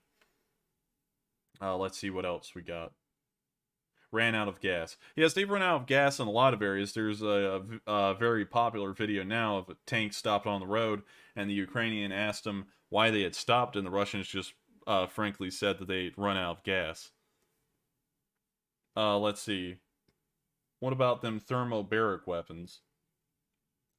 Let's see what else we got. Ran out of gas. Yes, they've run out of gas in a lot of areas. There's a very popular video now of a tank stopped on the road, and the Ukrainian asked them why they had stopped, and the Russians just frankly said that they'd run out of gas. Let's see. What about them thermobaric weapons?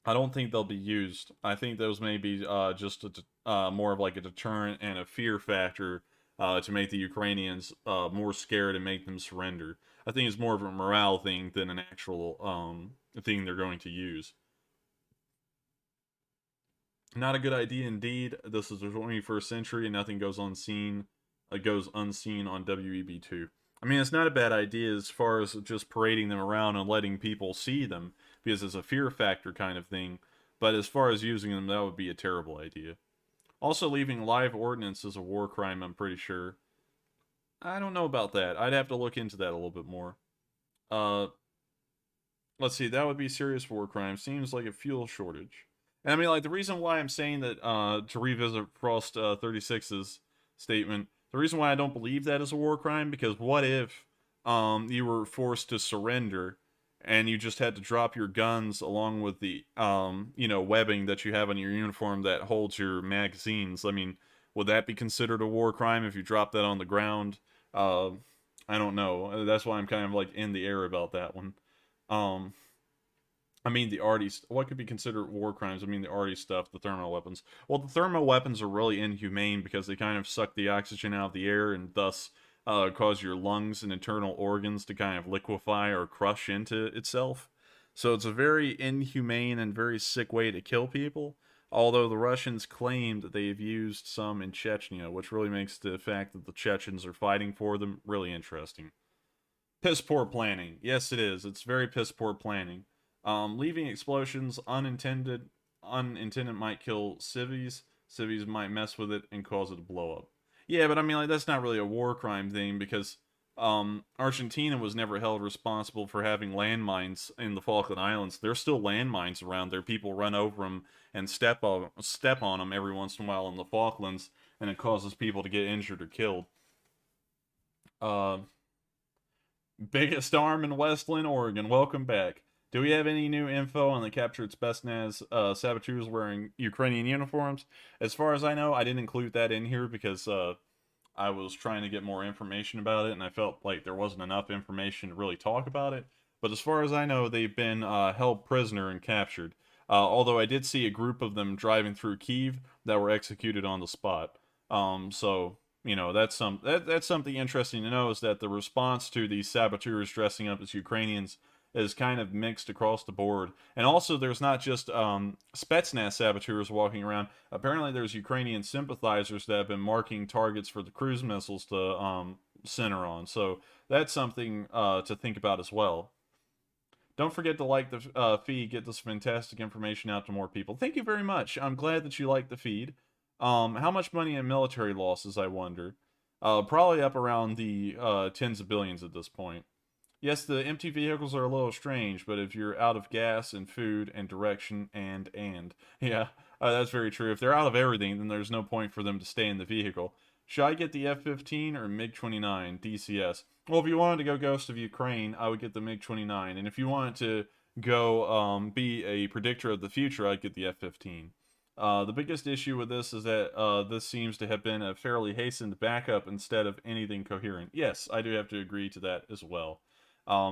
I don't think they'll be used. I think those may be just more of like a deterrent and a fear factor to make the Ukrainians more scared and make them surrender. I think it's more of a morale thing than an actual thing they're going to use. Not a good idea indeed. This is the 21st century and nothing goes unseen. Goes unseen on WEB2. I mean, it's not a bad idea as far as just parading them around and letting people see them, because it's a fear factor kind of thing. But as far as using them, that would be a terrible idea. Also, leaving live ordnance is a war crime, I'm pretty sure. I don't know about that. I'd have to look into that a little bit more. let's see, that would be serious war crime. Seems like a fuel shortage. And I mean, like, the reason why I'm saying that, to revisit Frost 36's statement, the reason why I don't believe that is a war crime, because what if you were forced to surrender and you just had to drop your guns along with the, webbing that you have on your uniform that holds your magazines? I mean, would that be considered a war crime if you drop that on the ground? I don't know. That's why I'm kind of like in the air about that one. Um, I mean, what could be considered war crimes? I mean, the arty stuff, the thermal weapons. Well, the thermal weapons are really inhumane because they kind of suck the oxygen out of the air and thus cause your lungs and internal organs to kind of liquefy or crush into itself. So it's a very inhumane and very sick way to kill people. Although the Russians claim that they've used some in Chechnya, which really makes the fact that the Chechens are fighting for them really interesting. Piss poor planning. Yes, it is. It's very piss poor planning. Leaving explosions unintended might kill civvies. Civvies might mess with it and cause it to blow up. Yeah, but I mean, like, that's not really a war crime thing because Argentina was never held responsible for having landmines in the Falkland Islands. There's still landmines around there. People run over them and step on them every once in a while in the Falklands, and it causes people to get injured or killed. Biggest arm in Westland, Oregon. Welcome back. Do we have any new info on the captured Spetsnaz saboteurs wearing Ukrainian uniforms? As far as I know, I didn't include that in here because I was trying to get more information about it, and I felt like there wasn't enough information to really talk about it. But as far as I know, they've been held prisoner and captured. Although I did see a group of them driving through Kyiv that were executed on the spot. So, you know, that's something interesting to know, is that the response to these saboteurs dressing up as Ukrainians is kind of mixed across the board. And also, there's not just Spetsnaz saboteurs walking around. Apparently, there's Ukrainian sympathizers that have been marking targets for the cruise missiles to center on. So that's something to think about as well. Don't forget to like the feed, get this fantastic information out to more people. Thank you very much. I'm glad that you like the feed. How much money in military losses, I wonder? Probably up around the tens of billions at this point. Yes, the empty vehicles are a little strange, but if you're out of gas and food and direction yeah, that's very true. If they're out of everything, then there's no point for them to stay in the vehicle. Should I get the F-15 or MiG-29 DCS? Well, if you wanted to go Ghost of Ukraine, I would get the MiG-29, and if you wanted to go be a predictor of the future, I'd get the F-15. The biggest issue with this is that this seems to have been a fairly hastened backup instead of anything coherent. Yes, I do have to agree to that as well.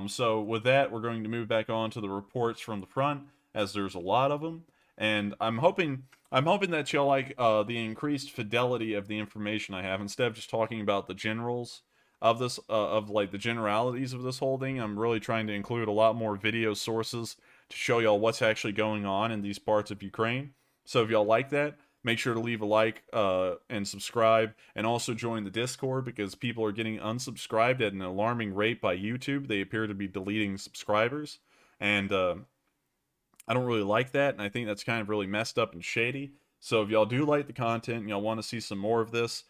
So with that, we're going to move back on to the reports from the front, as there's a lot of them, and I'm hoping that you'll like the increased fidelity of the information I have. Instead of just talking about the generals of this, like the generalities of this whole thing, I'm really trying to include a lot more video sources to show y'all what's actually going on in these parts of Ukraine. So if y'all like that, make sure to leave a like and subscribe, and also join the Discord, because people are getting unsubscribed at an alarming rate by YouTube. They appear to be deleting subscribers, and I don't really like that, and I think that's kind of really messed up and shady. So if y'all do like the content and y'all want to see some more of this,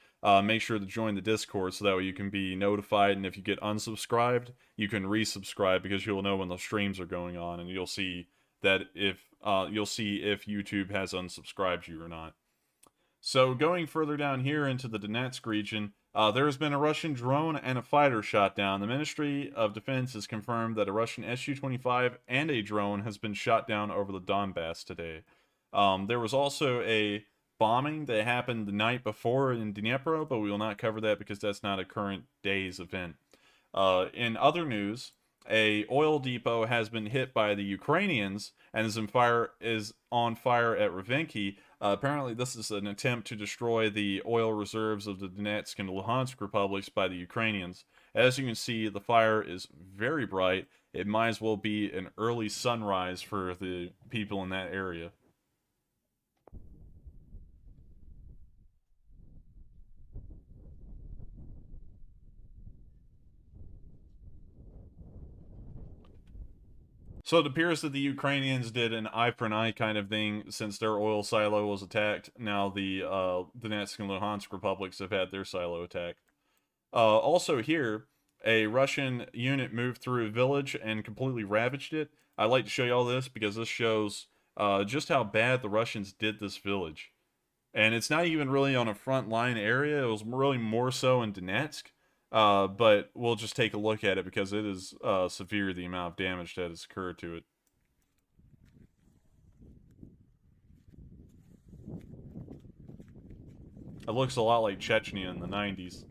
make sure to join the Discord so that way you can be notified, and if you get unsubscribed, you can resubscribe, because you'll know when the streams are going on, and you'll see that if YouTube has unsubscribed you or not. So going further down here into the Donetsk region, there has been a Russian drone and a fighter shot down. The Ministry of Defense has confirmed that a Russian Su-25 and a drone has been shot down over the Donbass today. There was also a bombing that happened the night before in Dnipro, but we will not cover that because that's not a current day's event. In other news, a oil depot has been hit by the Ukrainians and is on fire at Ivankiv. Apparently, this is an attempt to destroy the oil reserves of the Donetsk and Luhansk republics by the Ukrainians. As you can see, the fire is very bright. It might as well be an early sunrise for the people in that area. So it appears that the Ukrainians did an eye for an eye kind of thing since their oil silo was attacked. Now the Donetsk and Luhansk republics have had their silo attacked. Also here, a Russian unit moved through a village and completely ravaged it. I'd like to show you all this because this shows just how bad the Russians did this village. And it's not even really on a front line area. It was really more so in Donetsk. But we'll just take a look at it because it is severe, the amount of damage that has occurred to it. It looks a lot like Chechnya in the 90s.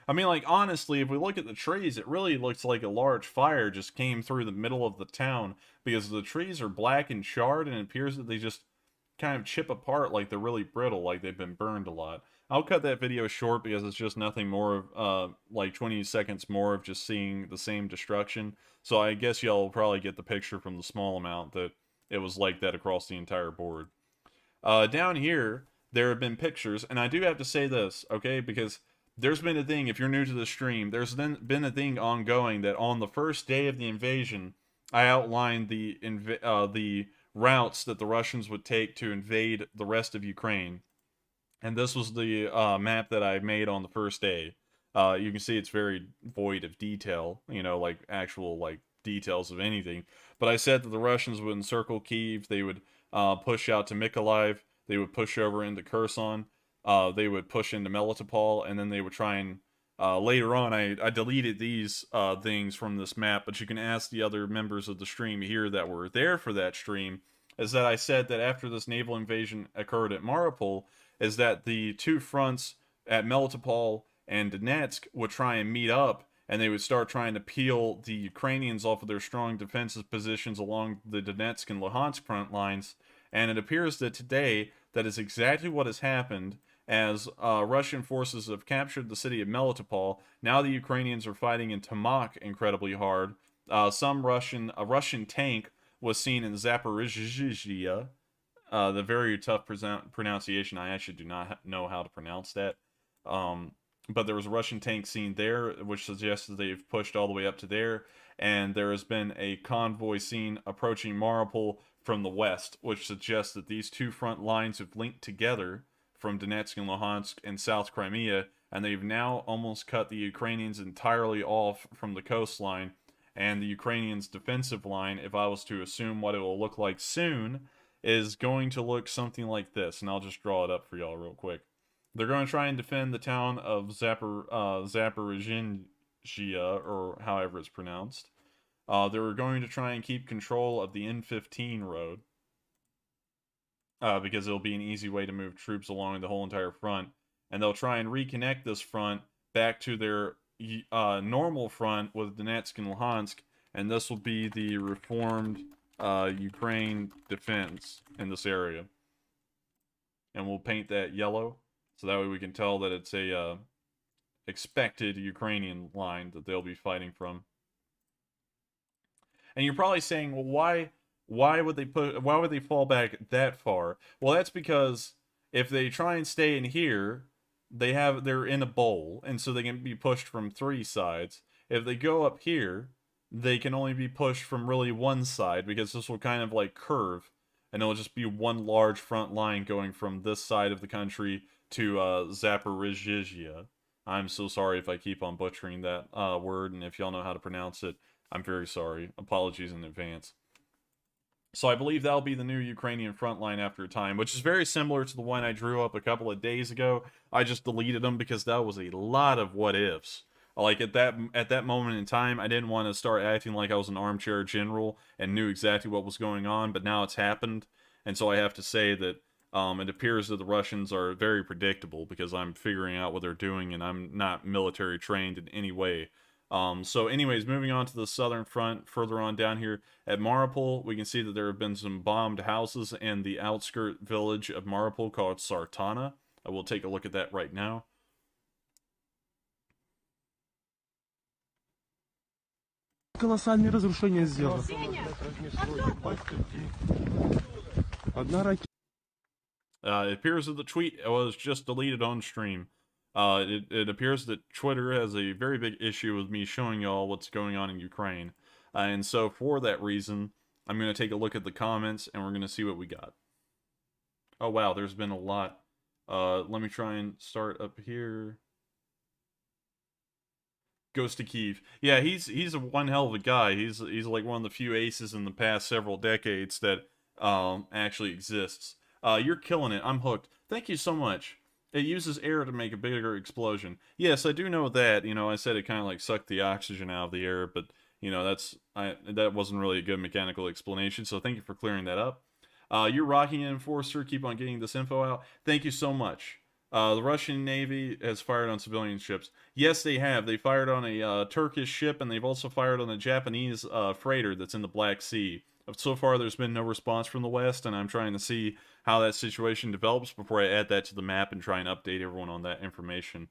I mean, like, honestly, if we look at the trees, it really looks like a large fire just came through the middle of the town because the trees are black and charred and it appears that they just kind of chip apart like they're really brittle, like they've been burned a lot. I'll cut that video short because it's just nothing more of, like 20 seconds more of just seeing the same destruction. So I guess y'all will probably get the picture from the small amount that it was like that across the entire board. Down here, there have been pictures, and I do have to say this, okay, because there's been a thing, if you're new to the stream, there's then been a thing ongoing that on the first day of the invasion, I outlined the routes that the Russians would take to invade the rest of Ukraine. And this was the map that I made on the first day. You can see it's very void of detail, you know, like actual like details of anything. But I said that the Russians would encircle Kyiv, they would push out to Mykolaiv, they would push over into Kherson, they would push into Melitopol, and then they would try and later on, I deleted these things from this map, but you can ask the other members of the stream here that were there for that stream, is that I said that after this naval invasion occurred at Mariupol, is that the two fronts at Melitopol and Donetsk would try and meet up, and they would start trying to peel the Ukrainians off of their strong defensive positions along the Donetsk and Luhansk front lines, and it appears that today that is exactly what has happened. As Russian forces have captured the city of Melitopol, now the Ukrainians are fighting in Tamak incredibly hard. A Russian tank was seen in Zaporizhzhia. The very tough pronunciation. I actually do not know how to pronounce that. But there was a Russian tank seen there, which suggests that they've pushed all the way up to there. And there has been a convoy seen approaching Mariupol from the west, which suggests that these two front lines have linked together from Donetsk and Luhansk and South Crimea, and they've now almost cut the Ukrainians entirely off from the coastline, and the Ukrainians' defensive line, if I was to assume what it will look like soon, is going to look something like this, and I'll just draw it up for y'all real quick. They're going to try and defend the town of Zaporizhzhia, or however it's pronounced. They're going to try and keep control of the N15 road, because it'll be an easy way to move troops along the whole entire front. And they'll try and reconnect this front back to their normal front with Donetsk and Luhansk, and this will be the reformed Ukraine defense in this area. And we'll paint that yellow, so that way we can tell that it's a expected Ukrainian line that they'll be fighting from. And you're probably saying, well, why would they fall back that far? Well, that's because if they try and stay in here, they're in a bowl, and so they can be pushed from three sides. If they go up here, they can only be pushed from really one side, because this will kind of like curve, and it'll just be one large front line going from this side of the country to Zaporizhzhia. I'm so sorry if I keep on butchering that word, and if y'all know how to pronounce it, I'm very sorry. Apologies in advance. So I believe that'll be the new Ukrainian front line after a time, which is very similar to the one I drew up a couple of days ago. I just deleted them because that was a lot of what ifs. Like at that moment in time, I didn't want to start acting like I was an armchair general and knew exactly what was going on, but now it's happened, and so I have to say that it appears that the Russians are very predictable because I'm figuring out what they're doing and I'm not military trained in any way. So anyways, moving on to the southern front, further on down here at Mariupol, we can see that there have been some bombed houses in the outskirt village of Mariupol called Sartana. I will take a look at that right now. Колоссальные разрушения сделано. It appears that the tweet was just deleted on stream. It appears that Twitter has a very big issue with me showing y'all what's going on in Ukraine. And so for that reason, I'm going to take a look at the comments and we're going to see what we got. Oh wow, there's been a lot. Let me try and start up here. Goes to Kyiv. Yeah, he's a one hell of a guy. He's like one of the few aces in the past several decades that actually exists. You're killing it. I'm hooked. Thank you so much. It uses air to make a bigger explosion. Yes, I do know that. You know, I said it kind of like sucked the oxygen out of the air, but you know, that wasn't really a good mechanical explanation. So thank you for clearing that up. You're rocking it, Enforcer. Keep on getting this info out. Thank you so much. The Russian Navy has fired on civilian ships. Yes, they have. They fired on a Turkish ship, and they've also fired on a Japanese freighter that's in the Black Sea. So far, there's been no response from the West, and I'm trying to see how that situation develops before I add that to the map and try and update everyone on that information.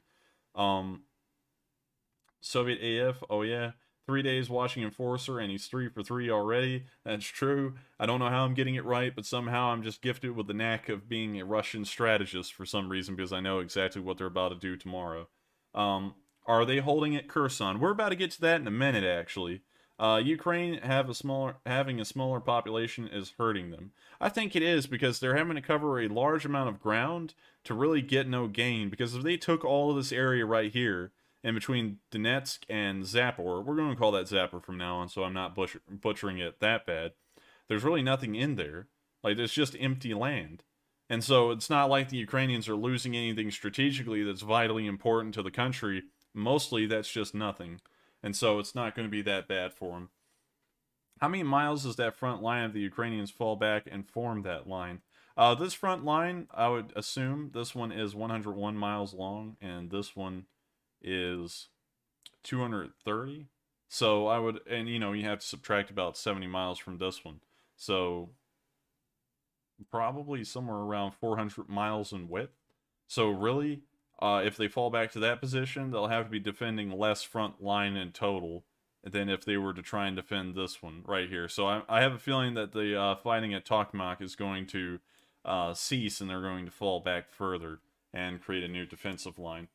Soviet AF, oh yeah. 3 days watching Enforcer, and he's 3 for 3 already. That's true. I don't know how I'm getting it right, but somehow I'm just gifted with the knack of being a Russian strategist for some reason, because I know exactly what they're about to do tomorrow. Are they holding at Kherson? We're about to get to that in a minute, actually. Ukraine having a smaller population is hurting them. I think it is, because they're having to cover a large amount of ground to really get no gain, because if they took all of this area right here, in between Donetsk and Zapor, we're going to call that Zapor from now on, so I'm not butchering it that bad. There's really nothing in there. Like, there's just empty land. And so it's not like the Ukrainians are losing anything strategically that's vitally important to the country. Mostly, that's just nothing. And so it's not going to be that bad for them. How many miles does that front line of the Ukrainians fall back and form that line? This front line, I would assume this one is 101 miles long, and this one is 230. So I would, and you know, you have to subtract about 70 miles from this one. So probably somewhere around 400 miles in width. So really, if they fall back to that position, they'll have to be defending less front line in total than if they were to try and defend this one right here. So I have a feeling that the fighting at Tokmak is going to cease, and they're going to fall back further and create a new defensive line.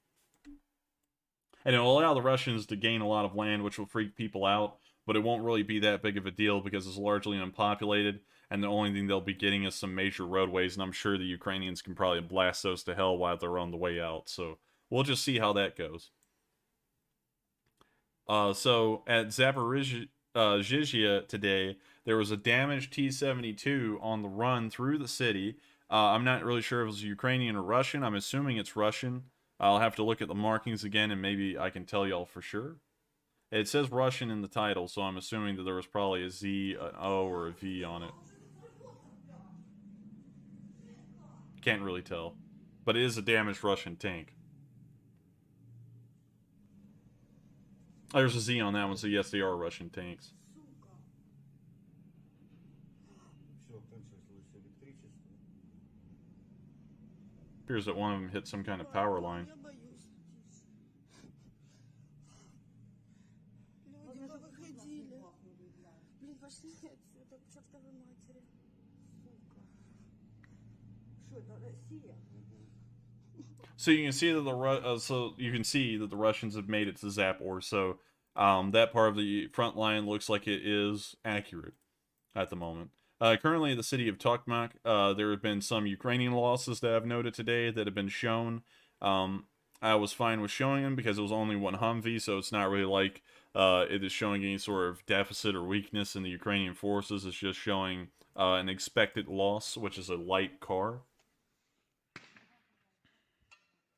And it will allow the Russians to gain a lot of land, which will freak people out, but it won't really be that big of a deal because it's largely unpopulated, and the only thing they'll be getting is some major roadways, and I'm sure the Ukrainians can probably blast those to hell while they're on the way out, so we'll just see how that goes. So at Zaporizhzhia today, there was a damaged T-72 on the run through the city. I'm not really sure if it was Ukrainian or Russian. I'm assuming it's Russian. I'll have to look at the markings again, and maybe I can tell y'all for sure. It says Russian in the title, so I'm assuming that there was probably a Z, an O, or a V on it. Can't really tell. But it is a damaged Russian tank. There's a Z on that one, so yes, they are Russian tanks. Appears that one of them hit some kind of power line. So you can see that the Russians have made it to Zapor. So that part of the front line looks like it is accurate at the moment. Currently, the city of Tokmak, there have been some Ukrainian losses that I've noted today that have been shown. I was fine with showing them because it was only one Humvee, so it's not really like it is showing any sort of deficit or weakness in the Ukrainian forces. It's just showing an expected loss, which is a light car.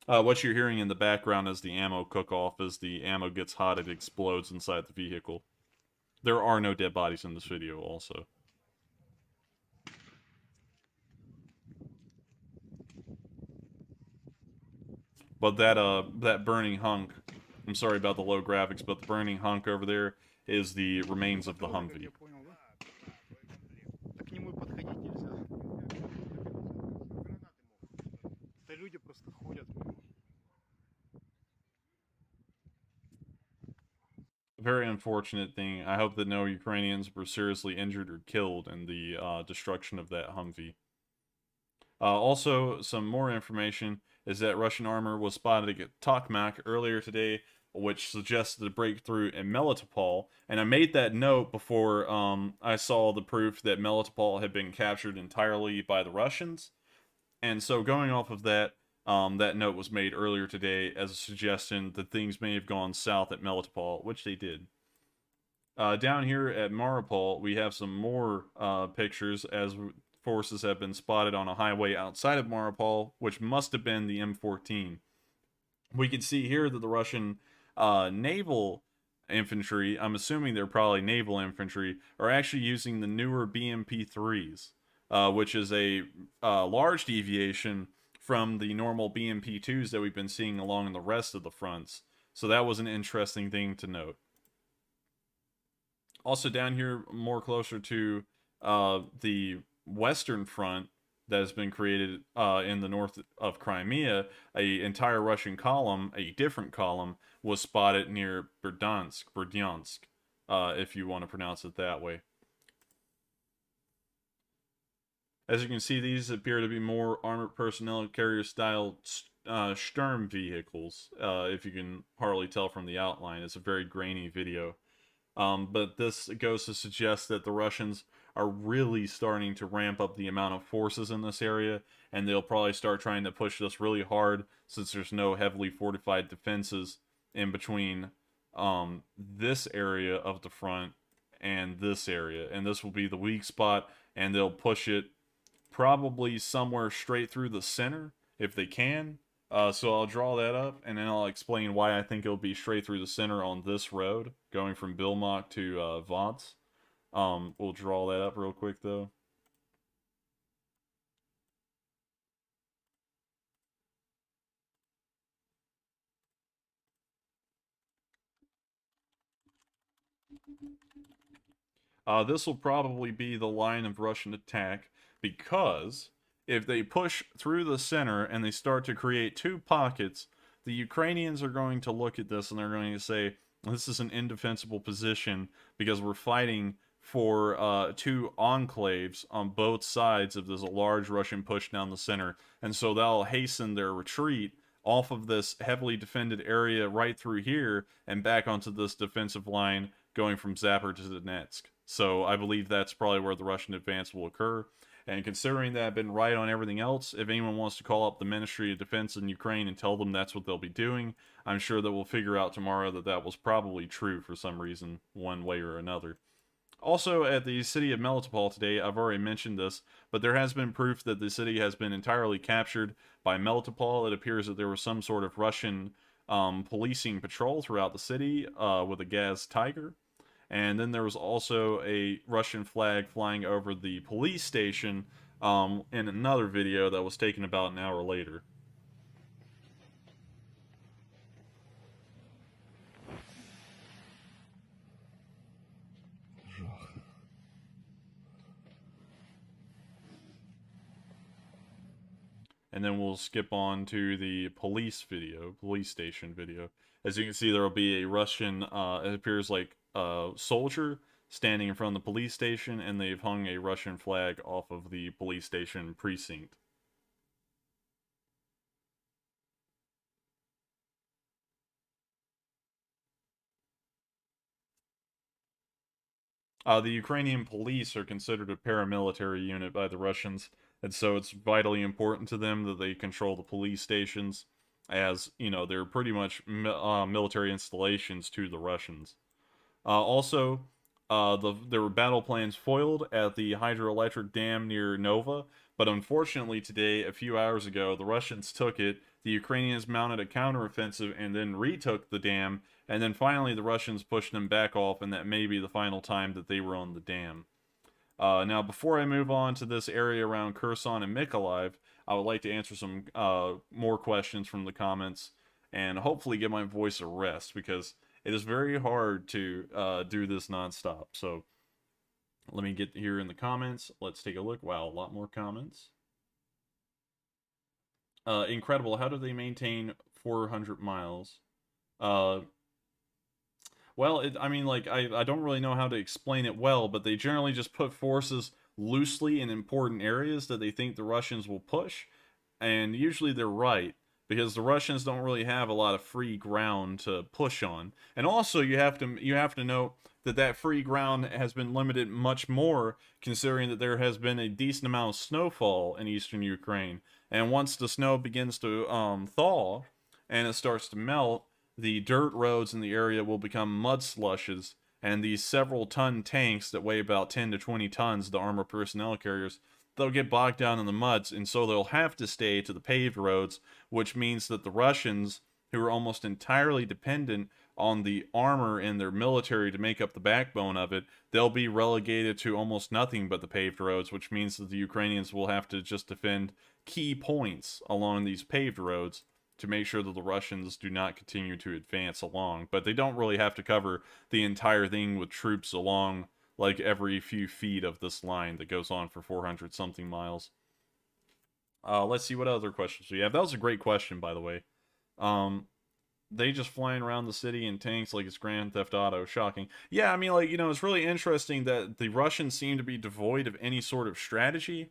What you're hearing in the background is the ammo cook-off. As the ammo gets hot, it explodes inside the vehicle. There are no dead bodies in this video, also. But that burning hunk, I'm sorry about the low graphics, but the burning hunk over there is the remains of the Humvee. Very unfortunate thing. I hope that no Ukrainians were seriously injured or killed in the destruction of that Humvee. Also, some more information is that Russian armor was spotted at Tokmak earlier today. which suggested a breakthrough in Melitopol. And I made that note before I saw the proof that Melitopol had been captured entirely by the Russians. And so going off of that, that note was made earlier today as a suggestion that things may have gone south at Melitopol, which they did. Down here at Mariupol, we have some more pictures as forces have been spotted on a highway outside of Mariupol, which must have been the M14. We can see here that the Russian naval infantry, I'm assuming they're probably naval infantry, are actually using the newer BMP-3s, which is a large deviation from the normal BMP-2s that we've been seeing along the rest of the fronts. So that was an interesting thing to note. Also down here, more closer to the Western Front that has been created in the north of Crimea, an entire Russian column, a different column, was spotted near Berdyansk, if you want to pronounce it that way. As you can see, these appear to be more armored personnel carrier-style Sturm vehicles, if you can hardly tell from the outline. It's a very grainy video. But this goes to suggest that the Russians are really starting to ramp up the amount of forces in this area, and they'll probably start trying to push this really hard since there's no heavily fortified defenses in between this area of the front and this area. And this will be the weak spot, and they'll push it probably somewhere straight through the center if they can. So I'll draw that up, and then I'll explain why I think it'll be straight through the center on this road, going from Bilmak to Vance. We'll draw that up real quick, though. This will probably be the line of Russian attack, because if they push through the center and they start to create two pockets, the Ukrainians are going to look at this and they're going to say, this is an indefensible position because we're fighting for two enclaves on both sides of this large Russian push down the center. And so that'll hasten their retreat off of this heavily defended area right through here and back onto this defensive line going from Zapor to Donetsk. So I believe that's probably where the Russian advance will occur. And considering that I've been right on everything else, if anyone wants to call up the Ministry of Defense in Ukraine and tell them that's what they'll be doing, I'm sure that we'll figure out tomorrow that that was probably true for some reason, one way or another. Also, at the city of Melitopol today, I've already mentioned this, but there has been proof that the city has been entirely captured by Melitopol. It appears that there was some sort of Russian policing patrol throughout the city with a gas tiger. And then there was also a Russian flag flying over the police station in another video that was taken about an hour later. And then we'll skip on to the police station video. As you can see, there will be a Russian, it appears like soldier standing in front of the police station, and they've hung a Russian flag off of the police station precinct. The Ukrainian police are considered a paramilitary unit by the Russians, and so it's vitally important to them that they control the police stations, as, you know, they're pretty much military installations to the Russians. Also, there were battle plans foiled at the hydroelectric dam near Nova, but unfortunately today, a few hours ago, the Russians took it, the Ukrainians mounted a counteroffensive and then retook the dam, and then finally the Russians pushed them back off, and that may be the final time that they were on the dam. Now, before I move on to this area around Kherson and Mykolaiv, I would like to answer some more questions from the comments, and hopefully give my voice a rest, because it is very hard to do this nonstop. So let me get here in the comments. Let's take a look. Wow, a lot more comments. Incredible. How do they maintain 400 miles? Well, I mean, like, I don't really know how to explain it well, but they generally just put forces loosely in important areas that they think the Russians will push, and usually they're right, because the Russians don't really have a lot of free ground to push on. And also you have to note that free ground has been limited much more, considering that there has been a decent amount of snowfall in eastern Ukraine. And once the snow begins to thaw and it starts to melt, the dirt roads in the area will become mud slushes, and these several ton tanks that weigh about 10 to 20 tons, the armored personnel carriers, they'll get bogged down in the muds, and so they'll have to stay to the paved roads, which means that the Russians, who are almost entirely dependent on the armor in their military to make up the backbone of it, they'll be relegated to almost nothing but the paved roads, which means that the Ukrainians will have to just defend key points along these paved roads to make sure that the Russians do not continue to advance along. But they don't really have to cover the entire thing with troops along like every few feet of this line that goes on for 400 something miles. Let's see what other questions we have. That was a great question, by the way. They just flying around the city in tanks like it's Grand Theft Auto. Shocking. Yeah, I mean, like, it's really interesting that the Russians seem to be devoid of any sort of strategy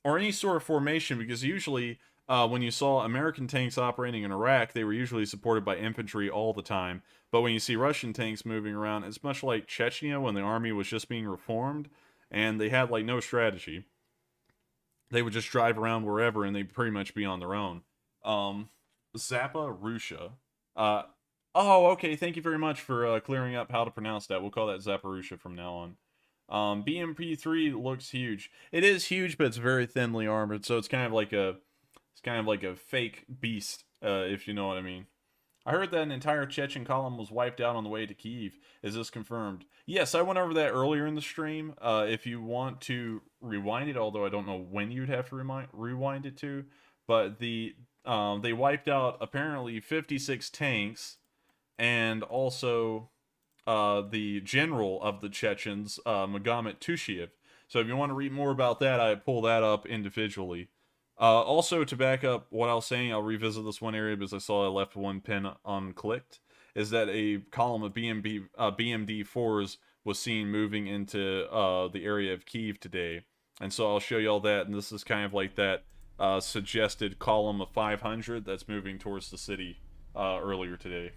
or any sort of formation, because usually when you saw American tanks operating in Iraq, they were usually supported by infantry all the time. But when you see Russian tanks moving around, it's much like Chechnya when the army was just being reformed, and they had, like, no strategy. They would just drive around wherever, and they'd pretty much be on their own. Zaporuzhia. Oh, okay, thank you very much for clearing up how to pronounce that. We'll call that Zaporuzhia from now on. BMP-3 looks huge. It is huge, but it's very thinly armored, so it's kind of like a fake beast, if you know what I mean. I heard that an entire Chechen column was wiped out on the way to Kyiv. Is this confirmed? Yes, I went over that earlier in the stream. If you want to rewind it, although I don't know when you'd have to rewind it to, but they wiped out apparently 56 tanks, and also the general of the Chechens, Magomet Tushiev. So if you want to read more about that, I pull that up individually. Also, to back up what I was saying, I'll revisit this one area because I saw I left one pin unclicked, is that a column of BMD-4s was seen moving into the area of Kyiv today. And so I'll show you all that, and this is kind of like that suggested column of 500 that's moving towards the city earlier today.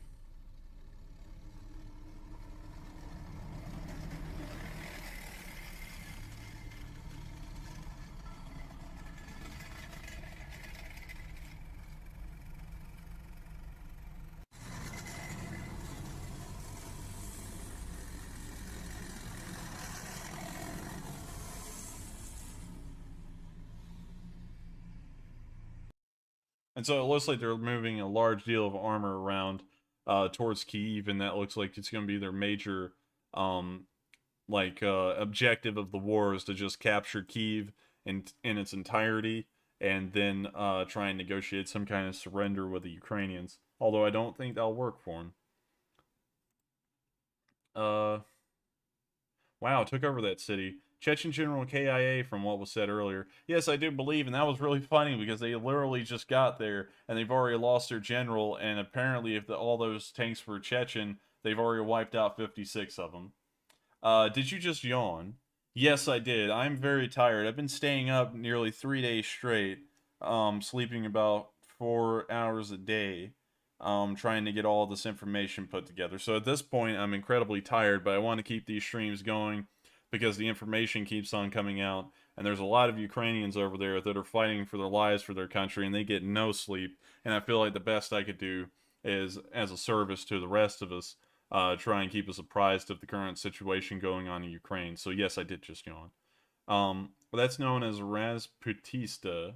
And so it looks like they're moving a large deal of armor around towards Kyiv, and that looks like it's going to be their major objective of the war, is to just capture Kyiv in its entirety, and then try and negotiate some kind of surrender with the Ukrainians. Although I don't think that'll work for them. Wow, took over that city. Chechen General KIA, from what was said earlier. Yes, I do believe, and that was really funny because they literally just got there and they've already lost their general, and apparently if all those tanks were Chechen, they've already wiped out 56 of them. Did you just yawn? Yes, I did. I'm very tired. I've been staying up nearly 3 days straight, sleeping about 4 hours a day, trying to get all this information put together. So at this point, I'm incredibly tired, but I want to keep these streams going because the information keeps on coming out, and there's a lot of Ukrainians over there that are fighting for their lives for their country, and they get no sleep, and I feel like the best I could do is, as a service to the rest of us, try and keep us apprised of the current situation going on in Ukraine. So yes, I did just yawn. That's known as Rasputitsa,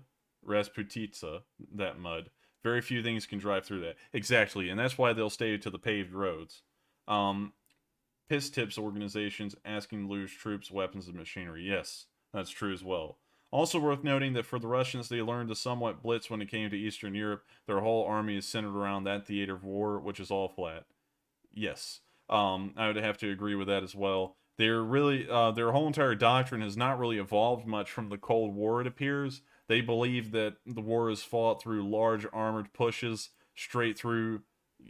that mud. Very few things can drive through that. Exactly, and that's why they'll stay to the paved roads. Piss tips organizations asking to lose troops, weapons, and machinery. Yes, that's true as well. Also worth noting that for the Russians, they learned to somewhat blitz when it came to Eastern Europe. Their whole army is centered around that theater of war, which is all flat. Yes, I would have to agree with that as well. They're really, their whole entire doctrine has not really evolved much from the Cold War, it appears. They believe that the war is fought through large armored pushes straight through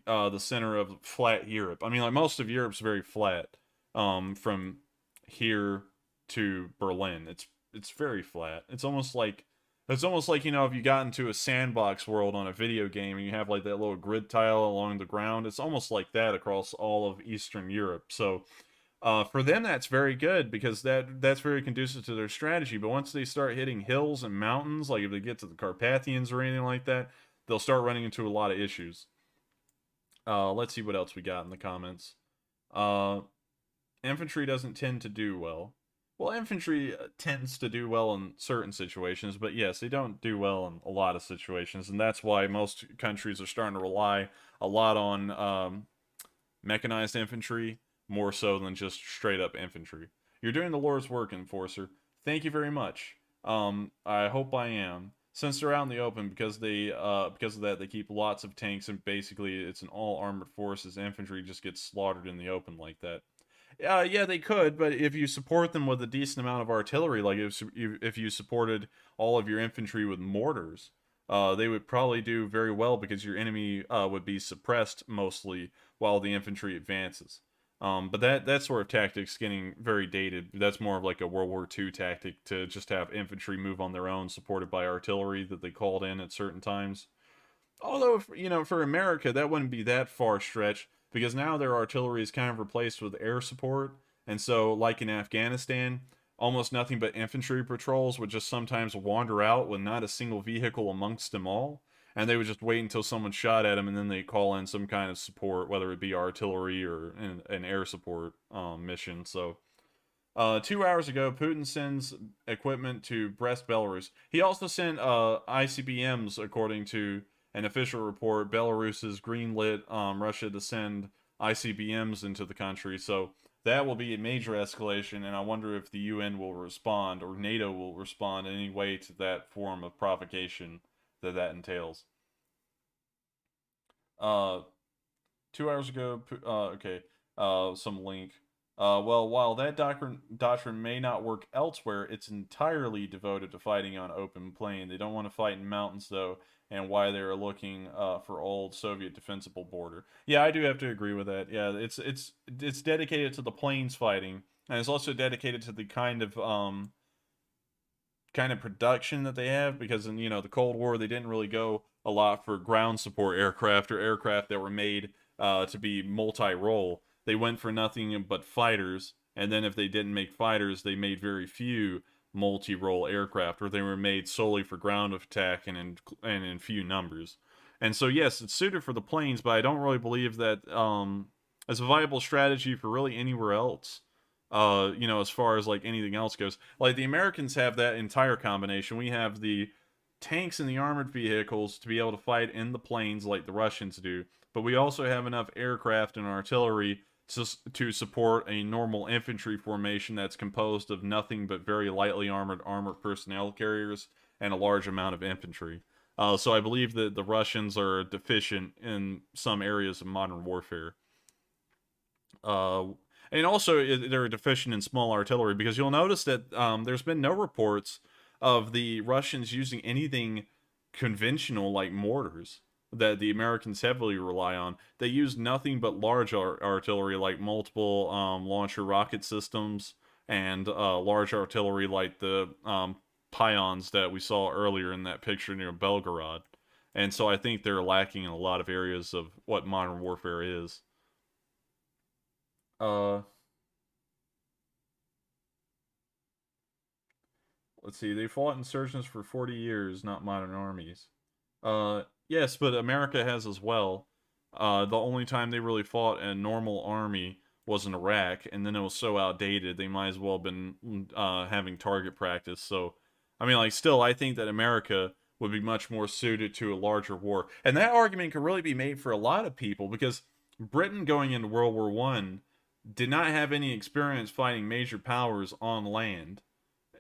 the center of flat Europe. I mean, like, most of Europe's very flat, from here to Berlin. It's very flat. It's almost like It's almost like, if you got into a sandbox world on a video game and you have like that little grid tile along the ground, it's almost like that across all of Eastern Europe. So for them, that's very good because that's very conducive to their strategy. But once they start hitting hills and mountains, like if they get to the Carpathians or anything like that, they'll start running into a lot of issues. Let's see what else we got in the comments. Infantry doesn't tend to do well. Well, infantry tends to do well in certain situations, but yes, they don't do well in a lot of situations, and that's why most countries are starting to rely a lot on mechanized infantry, more so than just straight-up infantry. You're doing the Lord's work, Enforcer. Thank you very much. I hope I am. Since they're out in the open, because of that, they keep lots of tanks, and basically it's an all-armored forces. Infantry just gets slaughtered in the open like that. Yeah, they could, but if you support them with a decent amount of artillery, like if you supported all of your infantry with mortars, they would probably do very well because your enemy would be suppressed mostly while the infantry advances. But that sort of tactic's getting very dated. That's more of like a World War II tactic to just have infantry move on their own, supported by artillery that they called in at certain times. Although, for America, that wouldn't be that far stretched, because now their artillery is kind of replaced with air support, and so, like in Afghanistan, almost nothing but infantry patrols would just sometimes wander out with not a single vehicle amongst them all, and they would just wait until someone shot at them, and then they call in some kind of support, whether it be artillery or an air support mission. So, 2 hours ago, Putin sends equipment to Brest, Belarus. He also sent ICBMs, according to an official report. Belarus has greenlit Russia to send ICBMs into the country, so that will be a major escalation, and I wonder if the UN will respond, or NATO will respond in any way to that form of provocation that entails. 2 hours ago, okay, some link. Well, while that doctrine may not work elsewhere, it's entirely devoted to fighting on open plain. They don't want to fight in mountains, though, and why they're looking for old Soviet defensible border. Yeah, I do have to agree with that. Yeah, it's dedicated to the plains fighting, and it's also dedicated to the kind of production that they have, because in the Cold War they didn't really go a lot for ground support aircraft or aircraft that were made to be multi-role. They went for nothing but fighters, and then if they didn't make fighters, they made very few multi-role aircraft, or they were made solely for ground attack and in few numbers. And so yes, it's suited for the plains, but I don't really believe that as a viable strategy for really anywhere else. As far as like anything else goes, like the Americans have that entire combination. We have the tanks and the armored vehicles to be able to fight in the plains like the Russians do, but we also have enough aircraft and artillery to support a normal infantry formation that's composed of nothing but very lightly armored personnel carriers and a large amount of infantry. So I believe that the Russians are deficient in some areas of modern warfare. And also, they're deficient in small artillery, because you'll notice that there's been no reports of the Russians using anything conventional like mortars that the Americans heavily rely on. They use nothing but large artillery like multiple launcher rocket systems and large artillery like the Pions that we saw earlier in that picture near Belgorod. And so I think they're lacking in a lot of areas of what modern warfare is. Let's see, they fought insurgents for 40 years, not modern armies. Yes, but America has as well. The only time they really fought a normal army was in Iraq, and then it was so outdated, they might as well have been having target practice. So, I mean, like, still, I think that America would be much more suited to a larger war. And that argument could really be made for a lot of people, because Britain going into World War I did not have any experience fighting major powers on land.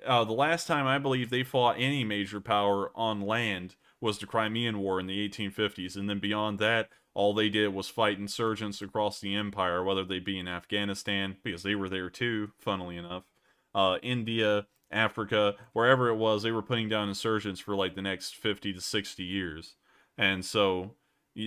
The last time I believe they fought any major power on land was the Crimean War in the 1850s, and then beyond that, all they did was fight insurgents across the empire, whether they be in Afghanistan, because they were there too, funnily enough, India, Africa, wherever it was, they were putting down insurgents for like the next 50 to 60 years. And so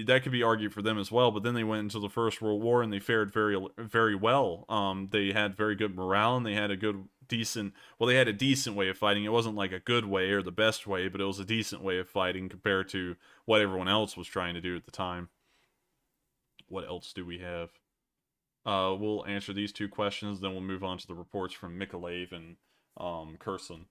that could be argued for them as well, but then they went into the First World War and they fared very, very well. They had very good morale, and they had a good decent, well, they had a decent way of fighting. It wasn't like a good way or the best way, but it was a decent way of fighting compared to what everyone else was trying to do at the time. What else do we have? We'll answer these two questions, then we'll move on to the reports from Mykolaiv and Kherson.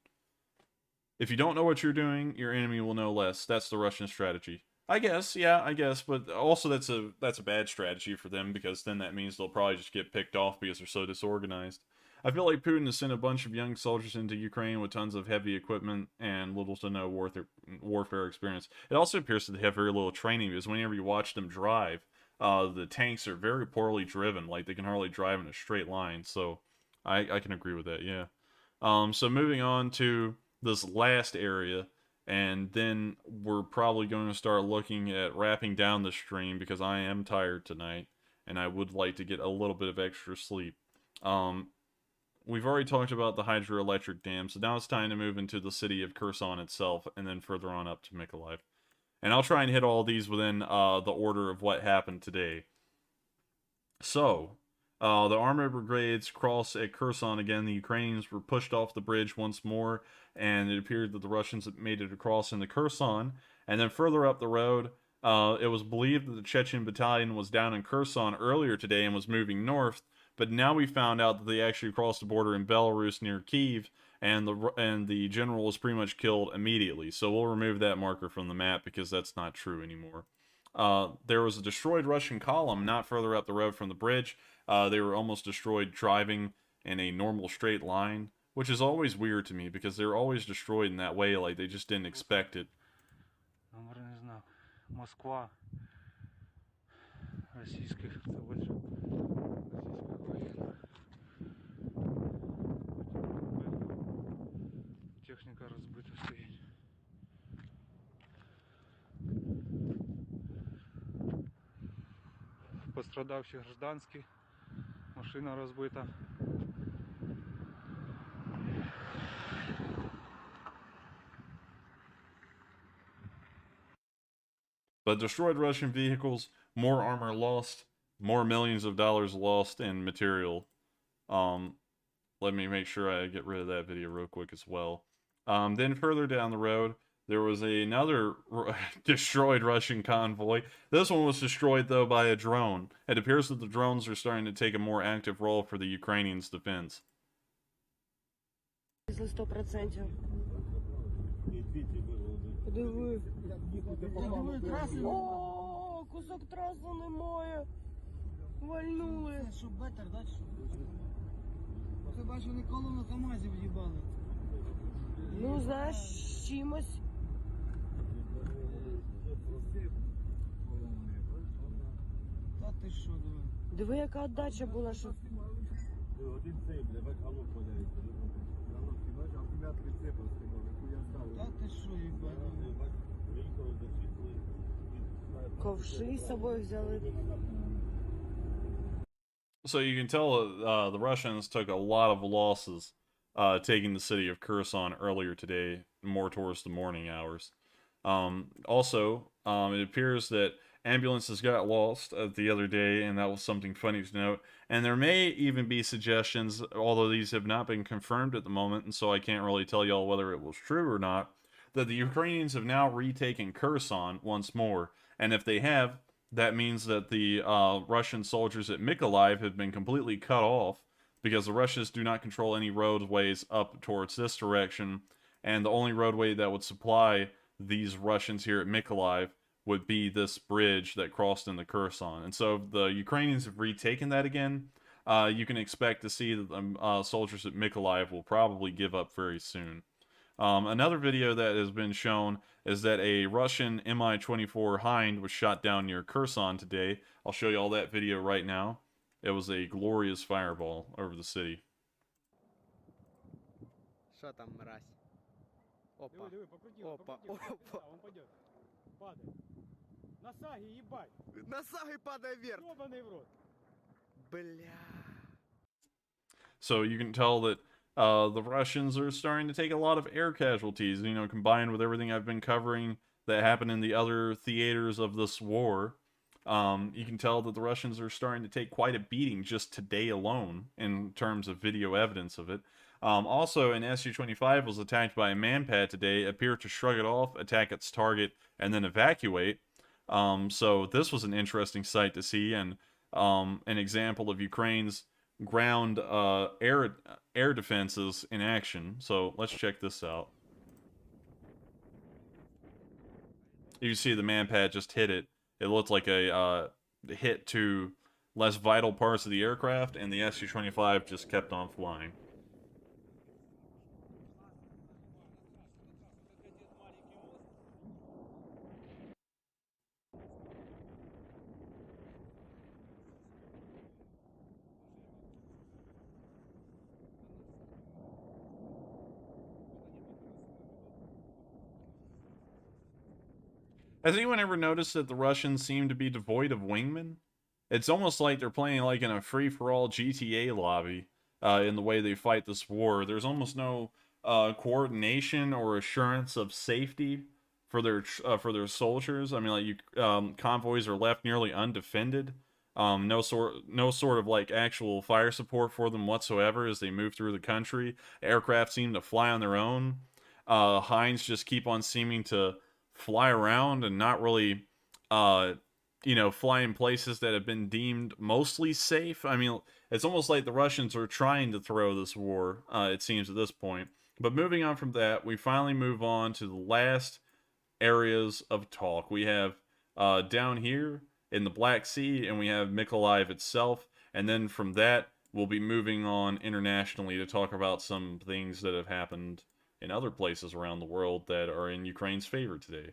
If you don't know what you're doing, your enemy will know less. That's the Russian strategy. I guess, yeah, I guess, but also that's a bad strategy for them, because then that means they'll probably just get picked off because they're so disorganized. I feel like Putin has sent a bunch of young soldiers into Ukraine with tons of heavy equipment and little to no warfare experience. It also appears that they have very little training, because whenever you watch them drive, the tanks are very poorly driven. Like, they can hardly drive in a straight line, so I can agree with that, yeah. So moving on to this last area, and then we're probably going to start looking at wrapping down the stream, because I am tired tonight, and I would like to get a little bit of extra sleep. We've already talked about the hydroelectric dam, so now it's time to move into the city of Kherson itself, and then further on up to Mykolaiv. And I'll try and hit all these within the order of what happened today. So, the armored brigades cross at Kherson again. The Ukrainians were pushed off the bridge once more, and it appeared that the Russians had made it across into Kherson. And then further up the road, it was believed that the Chechen battalion was down in Kherson earlier today and was moving north, but now we found out that they actually crossed the border in Belarus near Kyiv, and the general was pretty much killed immediately. So we'll remove that marker from the map, because that's not true anymore. There was a destroyed Russian column not further up the road from the bridge. They were almost destroyed driving in a normal straight line, which is always weird to me, because they're always destroyed in that way, like they just didn't expect it. Номерний знак. Москва. Российских. Це ось російських воєнних. Техніка розбита стоїть. Пострадавші гражданські. Машина розбита. But destroyed Russian vehicles, more armor lost, more millions of dollars lost in material. Let me make sure I get rid of that video real quick as well. Then further down the road, there was another destroyed Russian convoy. This one was destroyed, though, by a drone. It appears that the drones are starting to take a more active role for the Ukrainians' defense. 100%. Подиви. О, кусок траси немає. Вальнули. Що, бетер, да, що? Ти бачиш, вони колону КамАЗів їбали. Ну, знаєш, з чимось. Та ти що, диви. Диви, яка отдача була, що... Та ти що, їбали. Ковши з собою взяли. So you can tell the Russians took a lot of losses taking the city of Kherson earlier today, more towards the morning hours. Also, it appears that ambulances got lost the other day, and that was something funny to note. And there may even be suggestions, although these have not been confirmed at the moment, and so I can't really tell y'all whether it was true or not, that the Ukrainians have now retaken Kherson once more. And if they have, that means that the Russian soldiers at Mykolaiv have been completely cut off, because the Russians do not control any roadways up towards this direction, and the only roadway that would supply these Russians here at Mykolaiv would be this bridge that crossed into Kherson. And so if the Ukrainians have retaken that again, you can expect to see that the soldiers at Mykolaiv will probably give up very soon. Another video that has been shown is that a Russian Mi-24 Hind was shot down near Kherson today. I'll show you all that video right now. It was a glorious fireball over the city. Що там, мразь? Опа. Диви, покрути, Опа, покрути. опа. Он пойдет. Падай. На саге, ебать. На саги падай вверх. Ёбаный в рот. Бля. So you can tell that the Russians are starting to take a lot of air casualties, you know, combined with everything I've been covering that happened in the other theaters of this war. You can tell that the Russians are starting to take quite a beating just today alone in terms of video evidence of it. Also, an Su-25 was attacked by a manpad today, appeared to shrug it off, attack its target, and then evacuate. So this was an interesting sight to see, and an example of Ukraine's ground air defenses in action. So let's check this out. You can see the manpad just hit it. It looked like a hit to less vital parts of the aircraft, and the Su-25 just kept on flying. Has anyone ever noticed that the Russians seem to be devoid of wingmen? It's almost like they're playing like in a free-for-all GTA lobby in the way they fight this war. There's almost no coordination or assurance of safety for their soldiers. I mean, like convoys are left nearly undefended. No sort of like actual fire support for them whatsoever as they move through the country. Aircraft seem to fly on their own. Hinds just keep on seeming to fly around and not really, fly in places that have been deemed mostly safe. I mean, it's almost like the Russians are trying to throw this war, it seems at this point. But moving on from that, we finally move on to the last areas of talk. We have down here in the Black Sea, and we have Mykolaiv itself. And then from that, we'll be moving on internationally to talk about some things that have happened in other places around the world that are in Ukraine's favor today.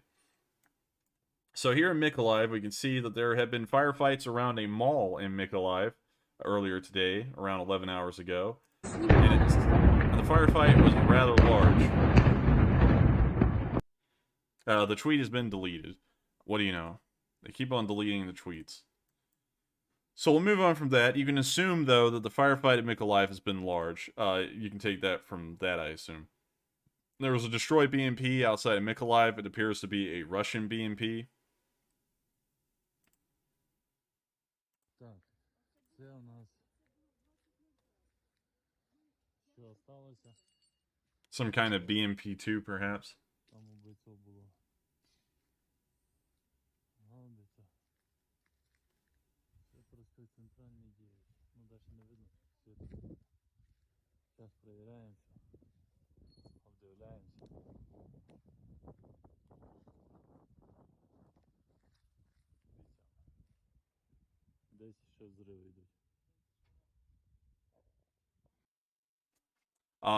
So here in Mykolaiv, we can see that there have been firefights around a mall in Mykolaiv earlier today, around 11 hours ago. And the firefight was rather large. The tweet has been deleted. What do you know? They keep on deleting the tweets. So we'll move on from that. You can assume, though, that the firefight at Mykolaiv has been large. You can take that from that, I assume. There was a destroyed BMP outside of Mykolaiv. It appears to be a Russian BMP. Some kind of BMP-2, perhaps.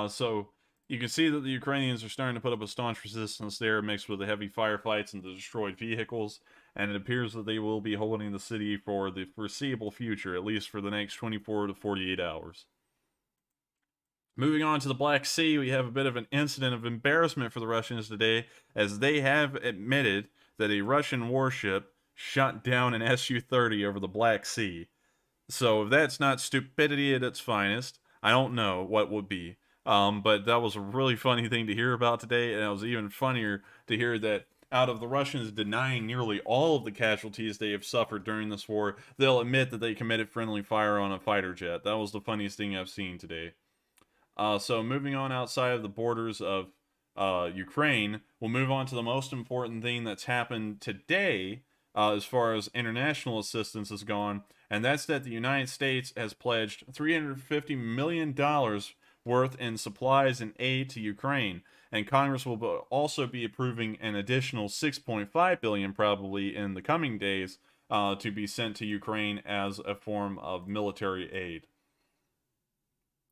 So you can see that the Ukrainians are starting to put up a staunch resistance there, mixed with the heavy firefights and the destroyed vehicles, and it appears that they will be holding the city for the foreseeable future, at least for the next 24 to 48 hours. Moving on to the Black Sea, we have a bit of an incident of embarrassment for the Russians today, as they have admitted that a Russian warship shot down an Su-30 over the Black Sea. So if that's not stupidity at its finest, I don't know what would be. But that was a really funny thing to hear about today, and it was even funnier to hear that out of the Russians denying nearly all of the casualties they have suffered during this war, they'll admit that they committed friendly fire on a fighter jet. That was the funniest thing I've seen today. So moving on outside of the borders of Ukraine, we'll move on to the most important thing that's happened today as far as international assistance has gone, and that's that the United States has pledged $350 million worth in supplies and aid to Ukraine, and Congress will also be approving an additional $6.5 billion probably in the coming days to be sent to Ukraine as a form of military aid.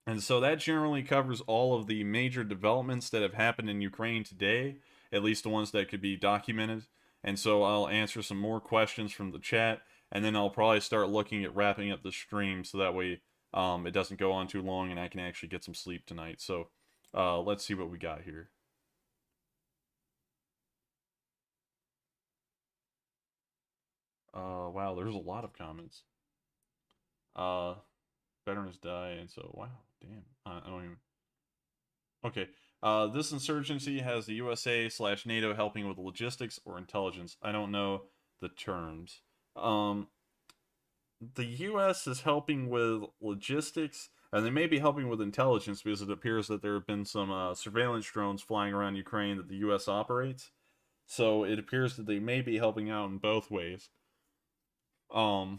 And so that generally covers all of the major developments that have happened in Ukraine today, at least the ones that could be documented. And so I'll answer some more questions from the chat, and then I'll probably start looking at wrapping up the stream so that way it doesn't go on too long and I can actually get some sleep tonight. So let's see what we got here. Wow, there's a lot of comments. Veterans die, and so, wow, damn. I don't even... Okay. This insurgency has the USA/NATO helping with logistics or intelligence. I don't know the terms. The US is helping with logistics. And they may be helping with intelligence because it appears that there have been some surveillance drones flying around Ukraine that the U.S. operates. So it appears that they may be helping out in both ways. Could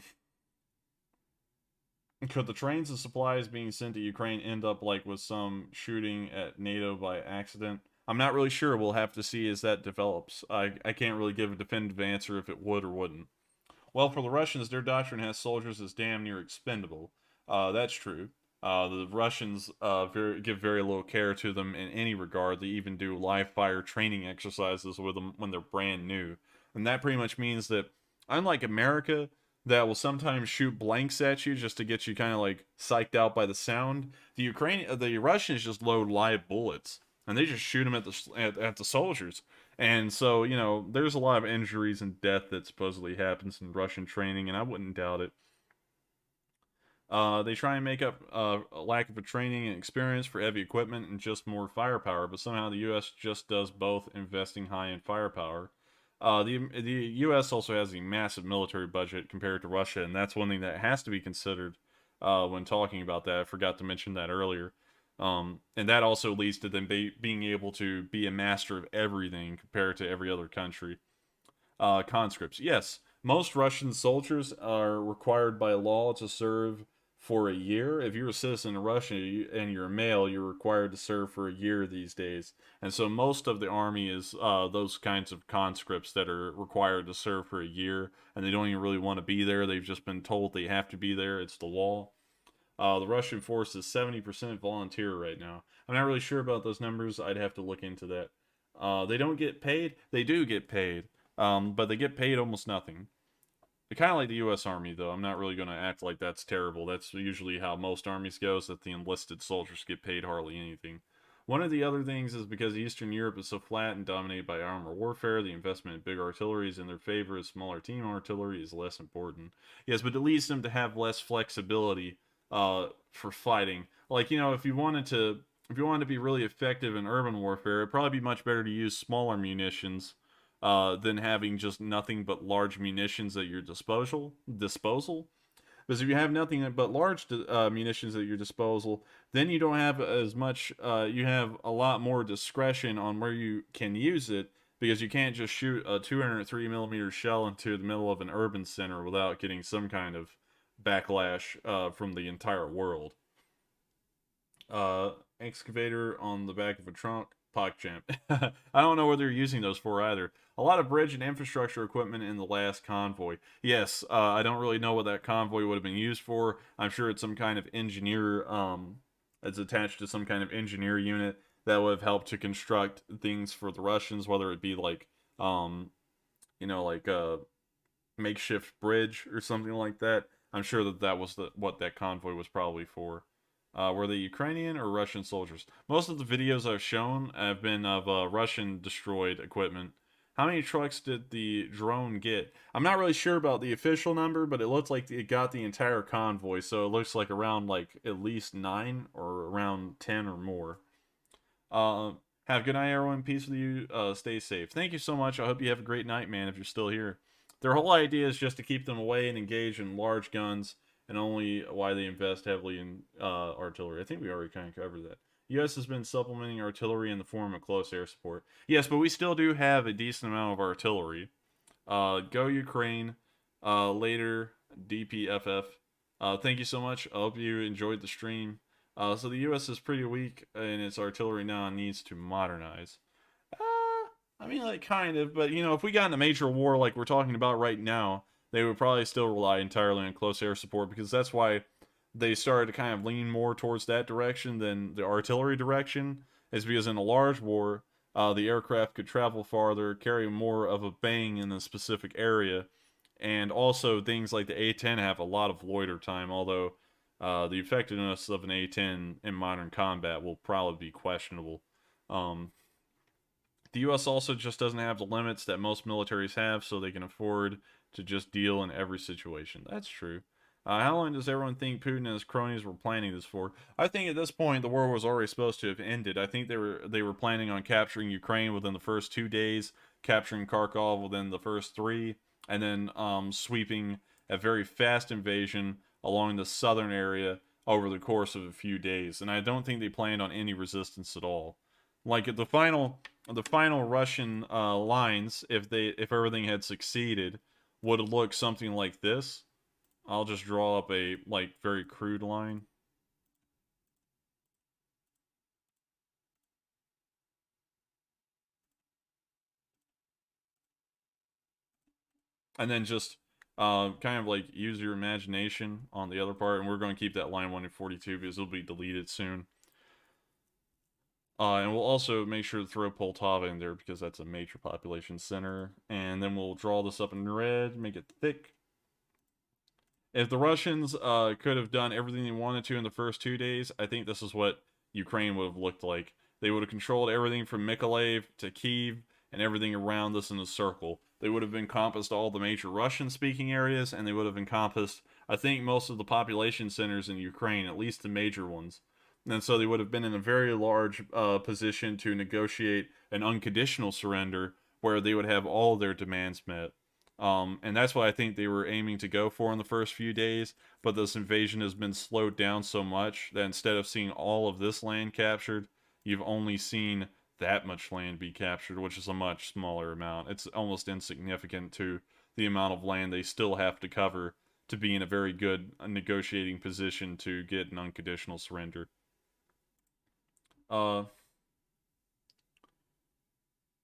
the trains and supplies being sent to Ukraine end up like with some shooting at NATO by accident? I'm not really sure. We'll have to see as that develops. I can't really give a definitive answer if it would or wouldn't. Well, for the Russians, their doctrine has soldiers as damn near expendable. That's true. The Russians give very little care to them in any regard. They even do live fire training exercises with them when they're brand new. And that pretty much means that, unlike America, that will sometimes shoot blanks at you just to get you kind of like psyched out by the sound, the Russians just load live bullets. And they just shoot them at the soldiers. And so, you know, there's a lot of injuries and death that supposedly happens in Russian training, and I wouldn't doubt it. They try and make up a lack of a training and experience for heavy equipment and just more firepower, but somehow the U.S. just does both, investing high in firepower. The U.S. also has a massive military budget compared to Russia, and that's one thing that has to be considered when talking about that. I forgot to mention that earlier. And that also leads to them being able to be a master of everything compared to every other country. Conscripts. Yes, most Russian soldiers are required by law to serve for a year. If you're a citizen of Russia and you're a male, you're required to serve for a year these days. And so most of the army is those kinds of conscripts that are required to serve for a year, and they don't even really want to be there. They've just been told they have to be there. It's the law. The Russian force is 70% volunteer right now. I'm not really sure about those numbers. I'd have to look into that. They don't get paid. They do get paid, but they get paid almost nothing. Kind of like the U.S. Army, though. I'm not really going to act like that's terrible. That's usually how most armies go, is that the enlisted soldiers get paid hardly anything. One of the other things is because Eastern Europe is so flat and dominated by armor warfare, the investment in big artillery is in their favor, as smaller team artillery is less important. Yes, but it leads them to have less flexibility for fighting. Like, you know, if you wanted to be really effective in urban warfare, it'd probably be much better to use smaller munitions than having just nothing but large munitions at your disposal. Because if you have nothing but large munitions at your disposal, then you don't have as much, you have a lot more discretion on where you can use it, because you can't just shoot a 203mm shell into the middle of an urban center without getting some kind of backlash from the entire world. Excavator on the back of a trunk. PogChamp. I don't know what they're using those for either. A lot of bridge and infrastructure equipment in the last convoy. Yes, I don't really know what that convoy would have been used for. I'm sure it's some kind of engineer, it's attached to some kind of engineer unit that would have helped to construct things for the Russians, whether it be like, you know, like a makeshift bridge or something like that. I'm sure that was what that convoy was probably for. Were they Ukrainian or Russian soldiers? Most of the videos I've shown have been of Russian destroyed equipment. How many trucks did the drone get? I'm not really sure about the official number, but it looks like it got the entire convoy, so it looks like around like at least 9 or around 10 or more. Have a good night, everyone. Peace with you. Stay safe. Thank you so much. I hope you have a great night, man, if you're still here. Their whole idea is just to keep them away and engage in large guns, and only why they invest heavily in artillery. I think we already kind of covered that. U.S. has been supplementing artillery in the form of close air support. Yes, but we still do have a decent amount of artillery. Go Ukraine. Later, DPFF. Thank you so much. I hope you enjoyed the stream. So the U.S. is pretty weak in its artillery now and needs to modernize. I mean, like, kind of. But, you know, if we got in a major war like we're talking about right now, they would probably still rely entirely on close air support, because that's why they started to kind of lean more towards that direction than the artillery direction, is because in a large war, the aircraft could travel farther, carry more of a bang in a specific area, and also things like the A-10 have a lot of loiter time, although the effectiveness of an A-10 in modern combat will probably be questionable. The U.S. also just doesn't have the limits that most militaries have, so they can afford to just deal in every situation. That's true. How long does everyone think Putin and his cronies were planning this for? I think at this point the war was already supposed to have ended. I think they were planning on capturing Ukraine within the first 2 days, capturing Kharkiv within the first 3, and then sweeping a very fast invasion along the southern area, over the course of a few days, and I don't think they planned on any resistance at all. Like the final Russian lines, if everything had succeeded, would look something like this. I'll just draw up a very crude line. And then just kind of use your imagination on the other part, and we're going to keep that line 1 in 42 because it'll be deleted soon. And we'll also make sure to throw Poltava in there because that's a major population center. And then we'll draw this up in red, make it thick. If the Russians could have done everything they wanted to in the first 2 days, I think this is what Ukraine would have looked like. They would have controlled everything from Mykolaiv to Kyiv and everything around this in a circle. They would have encompassed all the major Russian-speaking areas, and they would have encompassed, I think, most of the population centers in Ukraine, at least the major ones. And so they would have been in a very large position to negotiate an unconditional surrender where they would have all their demands met. And that's what I think they were aiming to go for in the first few days, but this invasion has been slowed down so much that instead of seeing all of this land captured, you've only seen that much land be captured, which is a much smaller amount. It's almost insignificant to the amount of land they still have to cover to be in a very good negotiating position to get an unconditional surrender.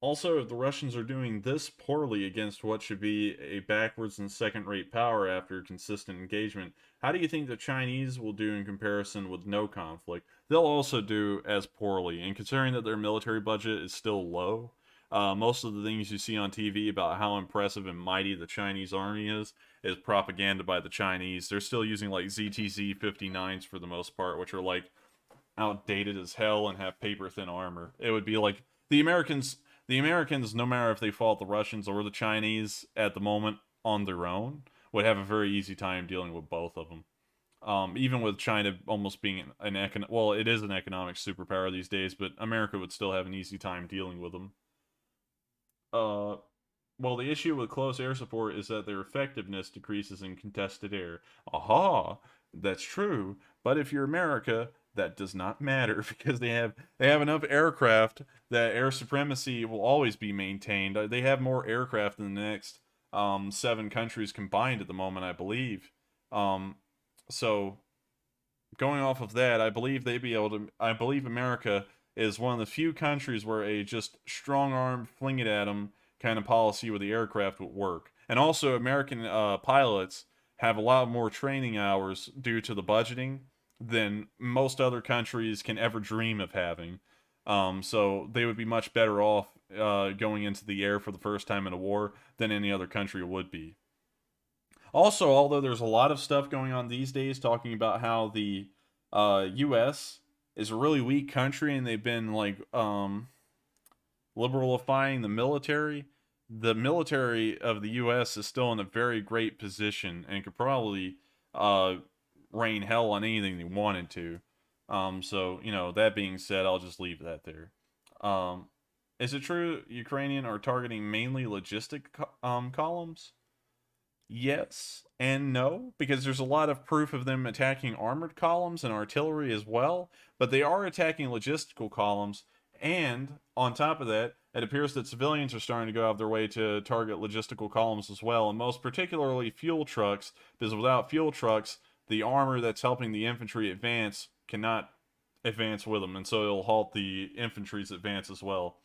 Also, if the Russians are doing this poorly against what should be a backwards and second-rate power after consistent engagement, how do you think the Chinese will do in comparison with no conflict? They'll also do as poorly, and considering that their military budget is still low, most of the things you see on TV about how impressive and mighty the Chinese army is propaganda by the Chinese. They're still using ZTZ-59s for the most part, which are outdated as hell and have paper-thin armor. It would be like the Americans, no matter if they fought the Russians or the Chinese at the moment on their own, would have a very easy time dealing with both of them. Even with China almost being it is an economic superpower these days, but America would still have an easy time dealing with them. Well, the issue with close air support is that their effectiveness decreases in contested air. Aha! That's true, but if you're America, that does not matter because they have enough aircraft that air supremacy will always be maintained. They have more aircraft than the next 7 countries combined at the moment, I believe. So going off of that, I believe America is one of the few countries where a just strong-arm, fling it at them kind of policy with the aircraft would work. And also, American pilots have a lot more training hours due to the budgeting than most other countries can ever dream of having. So they would be much better off going into the air for the first time in a war than any other country would be. Also, although there's a lot of stuff going on these days talking about how the U.S. is a really weak country and they've been liberalifying the military of the U.S. is still in a very great position and could probably rain hell on anything they wanted to. So, that being said, I'll just leave that there. Is it true Ukrainian are targeting mainly logistic columns? Yes and no, because there's a lot of proof of them attacking armored columns and artillery as well, but they are attacking logistical columns, and on top of that, it appears that civilians are starting to go out of their way to target logistical columns as well, and most particularly fuel trucks, because without fuel trucks, the armor that's helping the infantry advance cannot advance with them, and so it'll halt the infantry's advance as well.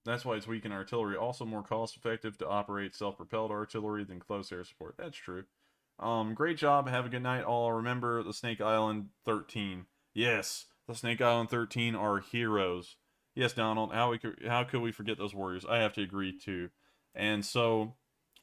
That's why it's weak in artillery. Also more cost-effective to operate self-propelled artillery than close air support. That's true. Great job. Have a good night, all. Remember the Snake Island 13. Yes, the Snake Island 13 are heroes. Yes, Donald, how could we forget those warriors? I have to agree, too. And so,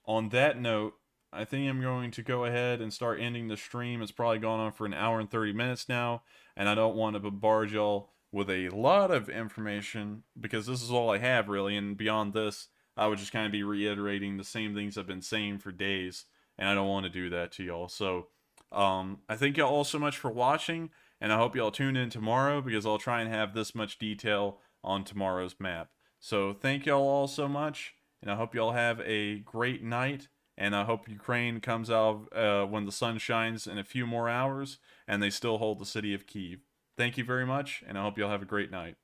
on that note, I think I'm going to go ahead and start ending the stream. It's probably gone on for an hour and 30 minutes now, and I don't want to bombard y'all with a lot of information, because this is all I have, really, and beyond this, I would just kind of be reiterating the same things I've been saying for days, and I don't want to do that to y'all. So, I thank y'all all so much for watching, and I hope y'all tune in tomorrow, because I'll try and have this much detail on tomorrow's map. So, thank y'all all so much, and I hope y'all have a great night, And I hope Ukraine comes out when the sun shines in a few more hours, and they still hold the city of Kyiv. Thank you very much, and I hope you'll have a great night.